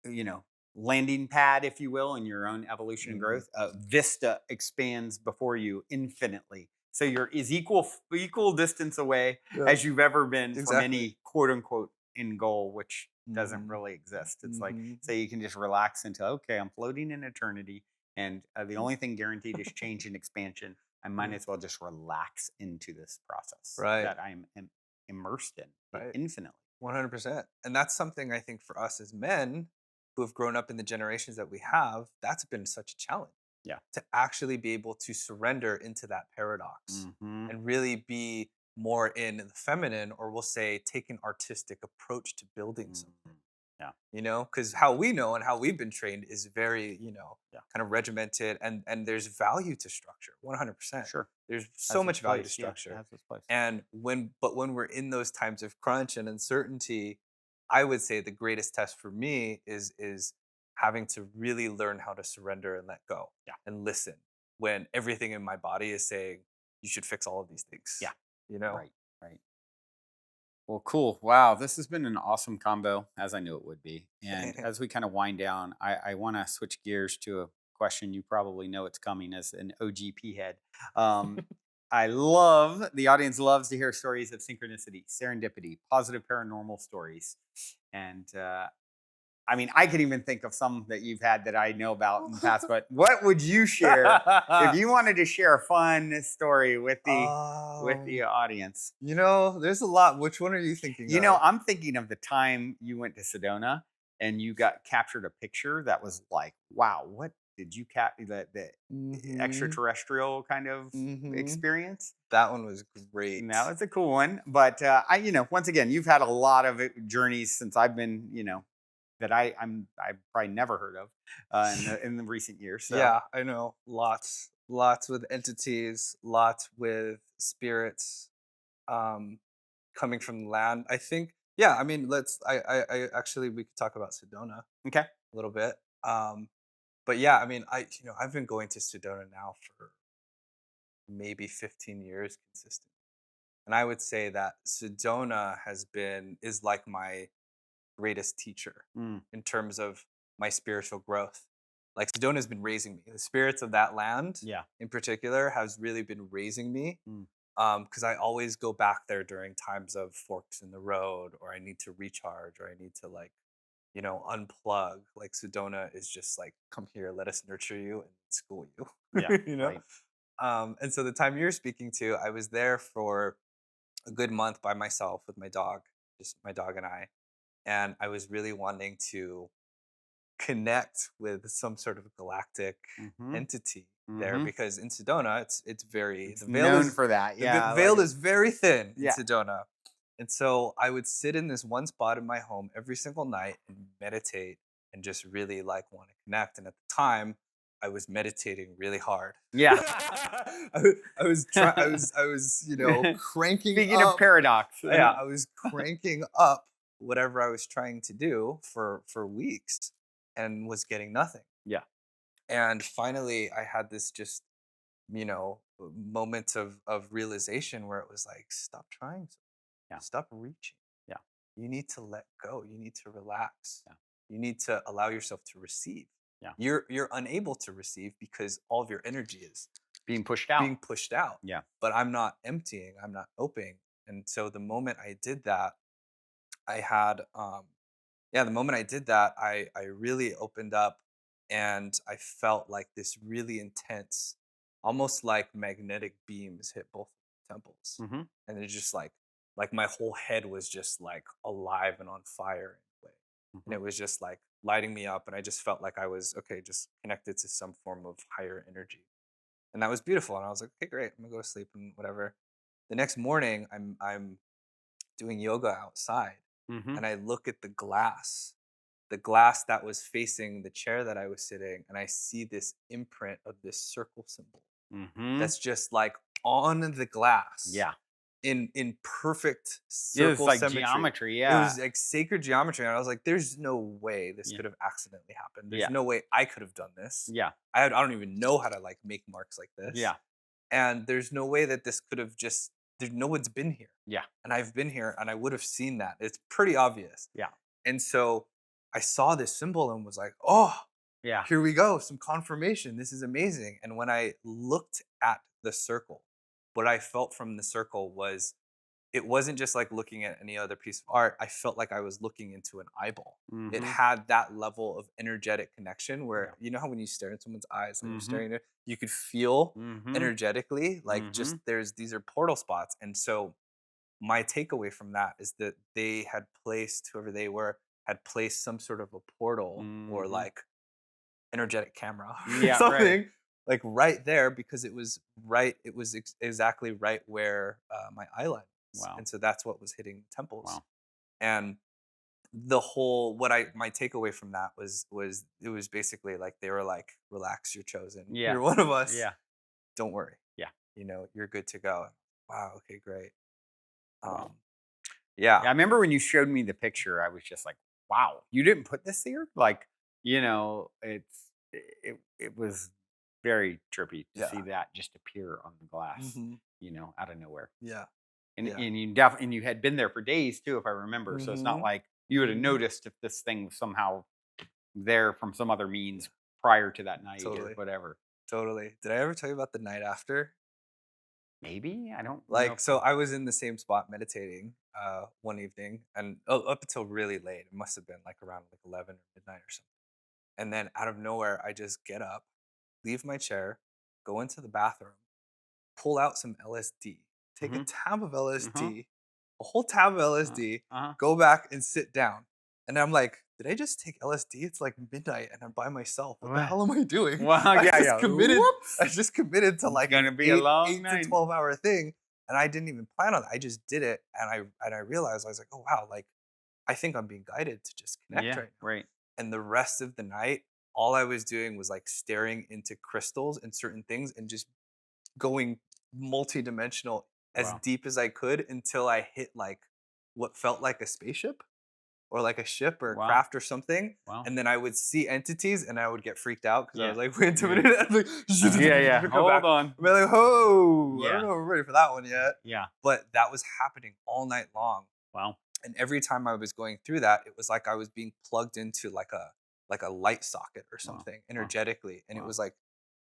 [SPEAKER 1] you know, landing pad, if you will, in your own evolution and
[SPEAKER 2] Mhm.
[SPEAKER 1] growth, vista expands before you infinitely. So you're is equal distance away
[SPEAKER 2] Yeah,
[SPEAKER 1] as you've ever been from
[SPEAKER 2] exactly.
[SPEAKER 1] any quote unquote end goal, which doesn't
[SPEAKER 2] Hmm.
[SPEAKER 1] really exist. It's like
[SPEAKER 2] Hmm.
[SPEAKER 1] so you can just relax into okay, I'm floating in eternity, and the only thing guaranteed is change and expansion. I might
[SPEAKER 2] Yeah.
[SPEAKER 1] as well just relax into this process
[SPEAKER 2] Right,
[SPEAKER 1] that I'm immersed in
[SPEAKER 2] right.
[SPEAKER 1] infinitely.
[SPEAKER 2] 100%. And that's something I think for us as men who have grown up in the generations that we have, that's been such a challenge
[SPEAKER 1] Yeah.
[SPEAKER 2] to actually be able to surrender into that paradox
[SPEAKER 1] Hmm.
[SPEAKER 2] and really be more in the feminine, or we'll say take an artistic approach to building something.
[SPEAKER 1] Mhm. Yeah,
[SPEAKER 2] Because how we know and how we've been trained is very,
[SPEAKER 1] yeah,
[SPEAKER 2] kind of regimented, and there's value to structure. 100%.
[SPEAKER 1] sure.
[SPEAKER 2] There's so
[SPEAKER 1] Has its
[SPEAKER 2] much value to
[SPEAKER 1] place. Yeah, it
[SPEAKER 2] structure.
[SPEAKER 1] has its place.
[SPEAKER 2] And when we're in those times of crunch and uncertainty, I would say the greatest test for me is having to really learn how to surrender and let go
[SPEAKER 1] Yeah,
[SPEAKER 2] and listen when everything in my body is saying you should fix all of these things,
[SPEAKER 1] yeah,
[SPEAKER 2] you know?
[SPEAKER 1] right, right. Well, cool. Wow, this has been an awesome combo, as I knew it would be. And as we kind of wind down, I want to switch gears to a question you probably know it's coming as an OGP head. Um, I love the audience loves to hear stories of synchronicity, serendipity, positive paranormal stories, and I mean, I can even think of some that you've had that I know about in the past, but what would you share if you wanted to share a fun story with the
[SPEAKER 2] um,
[SPEAKER 1] audience?
[SPEAKER 2] there's a lot. Which one are you thinking
[SPEAKER 1] You know,
[SPEAKER 2] of?
[SPEAKER 1] I'm thinking of the time you went to Sedona and you got captured a picture that was like, wow, what did you the
[SPEAKER 2] Mhm.
[SPEAKER 1] extraterrestrial kind of
[SPEAKER 2] Mhm.
[SPEAKER 1] experience?
[SPEAKER 2] That one was
[SPEAKER 1] No,
[SPEAKER 2] great.
[SPEAKER 1] it's a cool one. But once again, you've had a lot of journeys since I've been, that I've probably never heard of in the recent years. So
[SPEAKER 2] Yeah, I know. Lots with entities, lots with spirits, um, coming from the land. I think, yeah, I mean, I actually, we could talk about Sedona a
[SPEAKER 1] okay,
[SPEAKER 2] little bit. Um, but yeah, I mean, I've been going to Sedona now for maybe 15 years consistent. And I would say that Sedona is like my greatest teacher
[SPEAKER 1] mm,
[SPEAKER 2] in terms of my spiritual growth. Like Sedona's been raising me. The spirits of that land
[SPEAKER 1] yeah,
[SPEAKER 2] in particular has really been raising me.
[SPEAKER 1] mm,
[SPEAKER 2] Because I always go back there during times of forks in the road, or I need to recharge, or I need to like, unplug. Like Sedona is just like, come here, let us nurture you and school you.
[SPEAKER 1] yeah,
[SPEAKER 2] you know?
[SPEAKER 1] right,
[SPEAKER 2] And so the time you're speaking to, I was there for a good month by myself with my dog, just my dog and I. And I was really wanting to connect with some sort of galactic
[SPEAKER 1] mm-hmm,
[SPEAKER 2] entity there,
[SPEAKER 1] mm-hmm.
[SPEAKER 2] because in Sedona it's very
[SPEAKER 1] It's known for that. Yeah, like
[SPEAKER 2] veil is very thin in
[SPEAKER 1] yeah,
[SPEAKER 2] Sedona. And so I would sit in this one spot in my home every single night and meditate and just really like want to connect. And at the time, I was meditating really hard.
[SPEAKER 1] yeah.
[SPEAKER 2] I was trying. I was cranking
[SPEAKER 1] Speaking of
[SPEAKER 2] up.
[SPEAKER 1] paradox,
[SPEAKER 2] Yeah, I was cranking up whatever I was trying to do for weeks and was getting nothing.
[SPEAKER 1] yeah,
[SPEAKER 2] And finally, I had this just moment of realization where it was like, stop trying,
[SPEAKER 1] yeah,
[SPEAKER 2] stop reaching.
[SPEAKER 1] yeah,
[SPEAKER 2] You need to let go. You need to relax.
[SPEAKER 1] yeah,
[SPEAKER 2] You need to allow yourself to receive.
[SPEAKER 1] yeah.
[SPEAKER 2] You're unable to receive because all of your energy is
[SPEAKER 1] Being pushed out.
[SPEAKER 2] being pushed out.
[SPEAKER 1] Yeah.
[SPEAKER 2] But I'm not emptying. I'm not opening. And so the moment I did that, I had yeah, the moment I did that, I really opened up, and I felt like this really intense, almost like magnetic beams hit both temples.
[SPEAKER 1] Hmm.
[SPEAKER 2] And it's just like my whole head was just like alive and on fire in a way. And
[SPEAKER 1] Hmm.
[SPEAKER 2] it was just like lighting me up, and I just felt like I was okay, just connected to some form of higher energy. And that was beautiful. And I was like, okay, great, I'm gonna go to sleep and whatever. The next morning I'm doing yoga outside,
[SPEAKER 1] Hmm.
[SPEAKER 2] and I look at the glass that was facing the chair that I was sitting, and I see this imprint of this circle symbol
[SPEAKER 1] Hmm.
[SPEAKER 2] that's just like on the glass.
[SPEAKER 1] Yeah.
[SPEAKER 2] in perfect
[SPEAKER 1] Yeah, it's
[SPEAKER 2] circle
[SPEAKER 1] like
[SPEAKER 2] symmetry.
[SPEAKER 1] geometry.
[SPEAKER 2] It
[SPEAKER 1] Yeah.
[SPEAKER 2] was like sacred geometry, and I was like, "There's no way this
[SPEAKER 1] Yeah.
[SPEAKER 2] could have accidentally happened. There's
[SPEAKER 1] Yeah.
[SPEAKER 2] no way I could have done this.
[SPEAKER 1] Yeah.
[SPEAKER 2] I don't even know how to like make marks like this,
[SPEAKER 1] Yeah.
[SPEAKER 2] and there's no way that this could have just. There's no one's been here,
[SPEAKER 1] Yeah.
[SPEAKER 2] and I've been here, and I would have seen that. It's pretty obvious.
[SPEAKER 1] Yeah.
[SPEAKER 2] And so I saw this symbol and was like, oh,
[SPEAKER 1] Yeah.
[SPEAKER 2] here we go, some confirmation. This is amazing. And when I looked at the circle, what I felt from the circle was it wasn't just like looking at any other piece of art. I felt like I was looking into an eyeball. It
[SPEAKER 1] Mm-hmm.
[SPEAKER 2] had that level of energetic connection
[SPEAKER 1] Yeah.
[SPEAKER 2] where you know how when you stare at someone's eyes, like you're
[SPEAKER 1] Mm-hmm.
[SPEAKER 2] staring at, you could feel
[SPEAKER 1] Mm-hmm.
[SPEAKER 2] energetically, like
[SPEAKER 1] Mm-hmm.
[SPEAKER 2] just there's these are portal spots. And so my takeaway from that is that they had placed whoever they were had placed some sort of a portal or
[SPEAKER 1] Mm-hmm.
[SPEAKER 2] like energetic camera or
[SPEAKER 1] Yeah. Right.
[SPEAKER 2] something like right there because it was exactly right where my eye line is,
[SPEAKER 1] Wow.
[SPEAKER 2] and so that's what was hitting the temples.
[SPEAKER 1] Wow.
[SPEAKER 2] And the whole what I my takeaway from that was it was basically like they were like, relax, you're chosen,
[SPEAKER 1] Yeah.
[SPEAKER 2] you're one of us,
[SPEAKER 1] Yeah.
[SPEAKER 2] don't worry,
[SPEAKER 1] Yeah.
[SPEAKER 2] you're good to go. Wow, okay, great.
[SPEAKER 1] Wow.
[SPEAKER 2] um yeah.
[SPEAKER 1] Yeah, I remember when you showed me the picture, I was just like, "Wow, you didn't put this here?" Like, it was very trippy to
[SPEAKER 2] Yeah.
[SPEAKER 1] see that just appear on the glass,
[SPEAKER 2] Hmm.
[SPEAKER 1] out of nowhere.
[SPEAKER 2] Yeah.
[SPEAKER 1] And
[SPEAKER 2] Yeah.
[SPEAKER 1] and you had been there for days too, if I remember. So it's not
[SPEAKER 2] Hmm.
[SPEAKER 1] like you would have
[SPEAKER 2] Hmm.
[SPEAKER 1] noticed if this thing was somehow there from some other
[SPEAKER 2] Yeah.
[SPEAKER 1] means prior to that night or
[SPEAKER 2] Totally.
[SPEAKER 1] whatever.
[SPEAKER 2] Totally. Did I ever tell you about the night after?
[SPEAKER 1] Maybe I don't know.
[SPEAKER 2] Like, so I was in the same spot meditating one evening, and up until really late. It must have been like around like 11 or midnight or something. And then out of nowhere, I just get up, leave my chair, go into the bathroom, pull out some LSD, take a
[SPEAKER 1] Hmm.
[SPEAKER 2] tab of
[SPEAKER 1] Uh-huh.
[SPEAKER 2] LSD, a whole tab of
[SPEAKER 1] Uh,
[SPEAKER 2] LSD,
[SPEAKER 1] uh-huh.
[SPEAKER 2] go back and sit down. And I'm like, did I just take LSD? It's like midnight and I'm by myself. What the
[SPEAKER 1] Well,
[SPEAKER 2] hell am I doing?
[SPEAKER 1] well,
[SPEAKER 2] I
[SPEAKER 1] yeah,
[SPEAKER 2] just
[SPEAKER 1] yeah.
[SPEAKER 2] committed. I
[SPEAKER 1] Whoops.
[SPEAKER 2] just committed to
[SPEAKER 1] It's
[SPEAKER 2] like an
[SPEAKER 1] gonna be a long
[SPEAKER 2] eight to
[SPEAKER 1] night.
[SPEAKER 2] 12 hour thing, and I didn't even plan on it. I just did it, and I realized I was like, oh wow, like I think I'm being guided to just connect
[SPEAKER 1] Yeah,
[SPEAKER 2] right now.
[SPEAKER 1] right.
[SPEAKER 2] And the rest of the night, all I was doing was like staring into crystals and certain things and just going multi-dimensional as
[SPEAKER 1] Wow.
[SPEAKER 2] deep as I could until I hit like what felt like a spaceship or like a ship or a
[SPEAKER 1] Wow.
[SPEAKER 2] craft or something.
[SPEAKER 1] Wow.
[SPEAKER 2] And then I would see entities and I would get freaked out because I
[SPEAKER 1] Yeah.
[SPEAKER 2] was like, wait a
[SPEAKER 1] Yeah.
[SPEAKER 2] minute. I'm like,
[SPEAKER 1] Yeah, yeah.
[SPEAKER 2] come back.
[SPEAKER 1] Hold on.
[SPEAKER 2] I'd be like, oh, I don't
[SPEAKER 1] Yeah.
[SPEAKER 2] know if I'm ready for that one yet.
[SPEAKER 1] Yeah.
[SPEAKER 2] But that was happening all night long.
[SPEAKER 1] Wow.
[SPEAKER 2] And every time I was going through that, it was like I was being plugged into like a light socket or
[SPEAKER 1] Wow.
[SPEAKER 2] something
[SPEAKER 1] Wow.
[SPEAKER 2] energetically, and it
[SPEAKER 1] Wow.
[SPEAKER 2] was like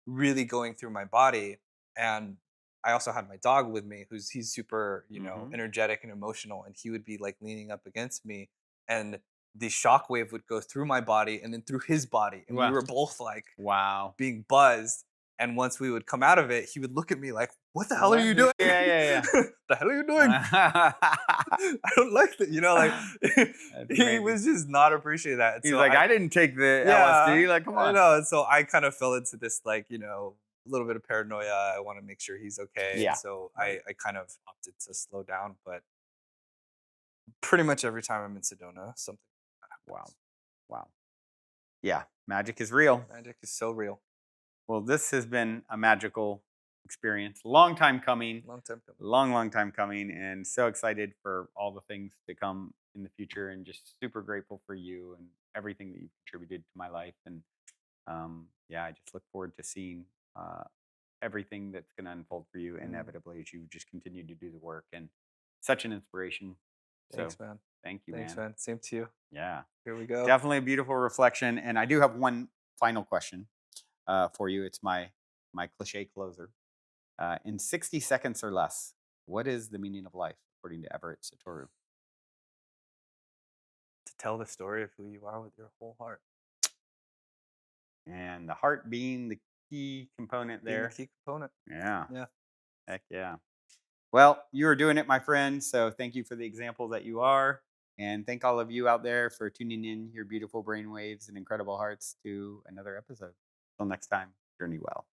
[SPEAKER 2] really going through my body. And I also had my dog with me, he's super
[SPEAKER 1] Mhm.
[SPEAKER 2] energetic and emotional, and he would be like leaning up against me, and the shockwave would go through my body and then through his body, and we
[SPEAKER 1] Wow.
[SPEAKER 2] were both like
[SPEAKER 1] Wow.
[SPEAKER 2] being buzzed. And once we would come out of it, he would look at me like, "What the hell are
[SPEAKER 1] What?
[SPEAKER 2] you doing?
[SPEAKER 1] Yeah, yeah,
[SPEAKER 2] The hell are you doing?
[SPEAKER 1] yeah.
[SPEAKER 2] I don't like that." Like
[SPEAKER 1] That's
[SPEAKER 2] he
[SPEAKER 1] amazing.
[SPEAKER 2] was just not appreciating that. And
[SPEAKER 1] He's
[SPEAKER 2] so
[SPEAKER 1] like, I didn't take the
[SPEAKER 2] yeah,
[SPEAKER 1] LSD. Like, come
[SPEAKER 2] I
[SPEAKER 1] on.
[SPEAKER 2] know. And so I kind of fell into this like, a little bit of paranoia. I want to make sure he's okay. And
[SPEAKER 1] Yeah.
[SPEAKER 2] so
[SPEAKER 1] Right.
[SPEAKER 2] I kind of opted to slow down. But pretty much every time I'm in Sedona, something
[SPEAKER 1] Wow.
[SPEAKER 2] happens.
[SPEAKER 1] Wow. Yeah. Magic is real.
[SPEAKER 2] Magic is so real.
[SPEAKER 1] Well, this has been a magical experience. Long time coming.
[SPEAKER 2] Long time coming.
[SPEAKER 1] Long time coming. And so excited for all the things to come in the future and just super grateful for you and everything that you've contributed to my life. And yeah, I just look forward to seeing uh, everything that's going to unfold for you
[SPEAKER 2] Mm,
[SPEAKER 1] inevitably as you just continue to do the work and such an inspiration. So
[SPEAKER 2] thanks, man.
[SPEAKER 1] thank you,
[SPEAKER 2] Thanks,
[SPEAKER 1] man.
[SPEAKER 2] man. Same to you.
[SPEAKER 1] Yeah,
[SPEAKER 2] Here we go.
[SPEAKER 1] definitely a beautiful reflection. And I do have one final question for you. It's my cliche closer. In 60 seconds or less, what is the meaning of life according to Everett Satoru?
[SPEAKER 2] To tell the story of who you are with your whole heart.
[SPEAKER 1] And the heart being the key component
[SPEAKER 2] Being the
[SPEAKER 1] there.
[SPEAKER 2] key component.
[SPEAKER 1] Yeah,
[SPEAKER 2] Yeah.
[SPEAKER 1] heck yeah. Well, you are doing it, my friend. So thank you for the example that you are. And thank all of you out there for tuning in your beautiful brainwaves and incredible hearts to another episode. Till next time, journey well.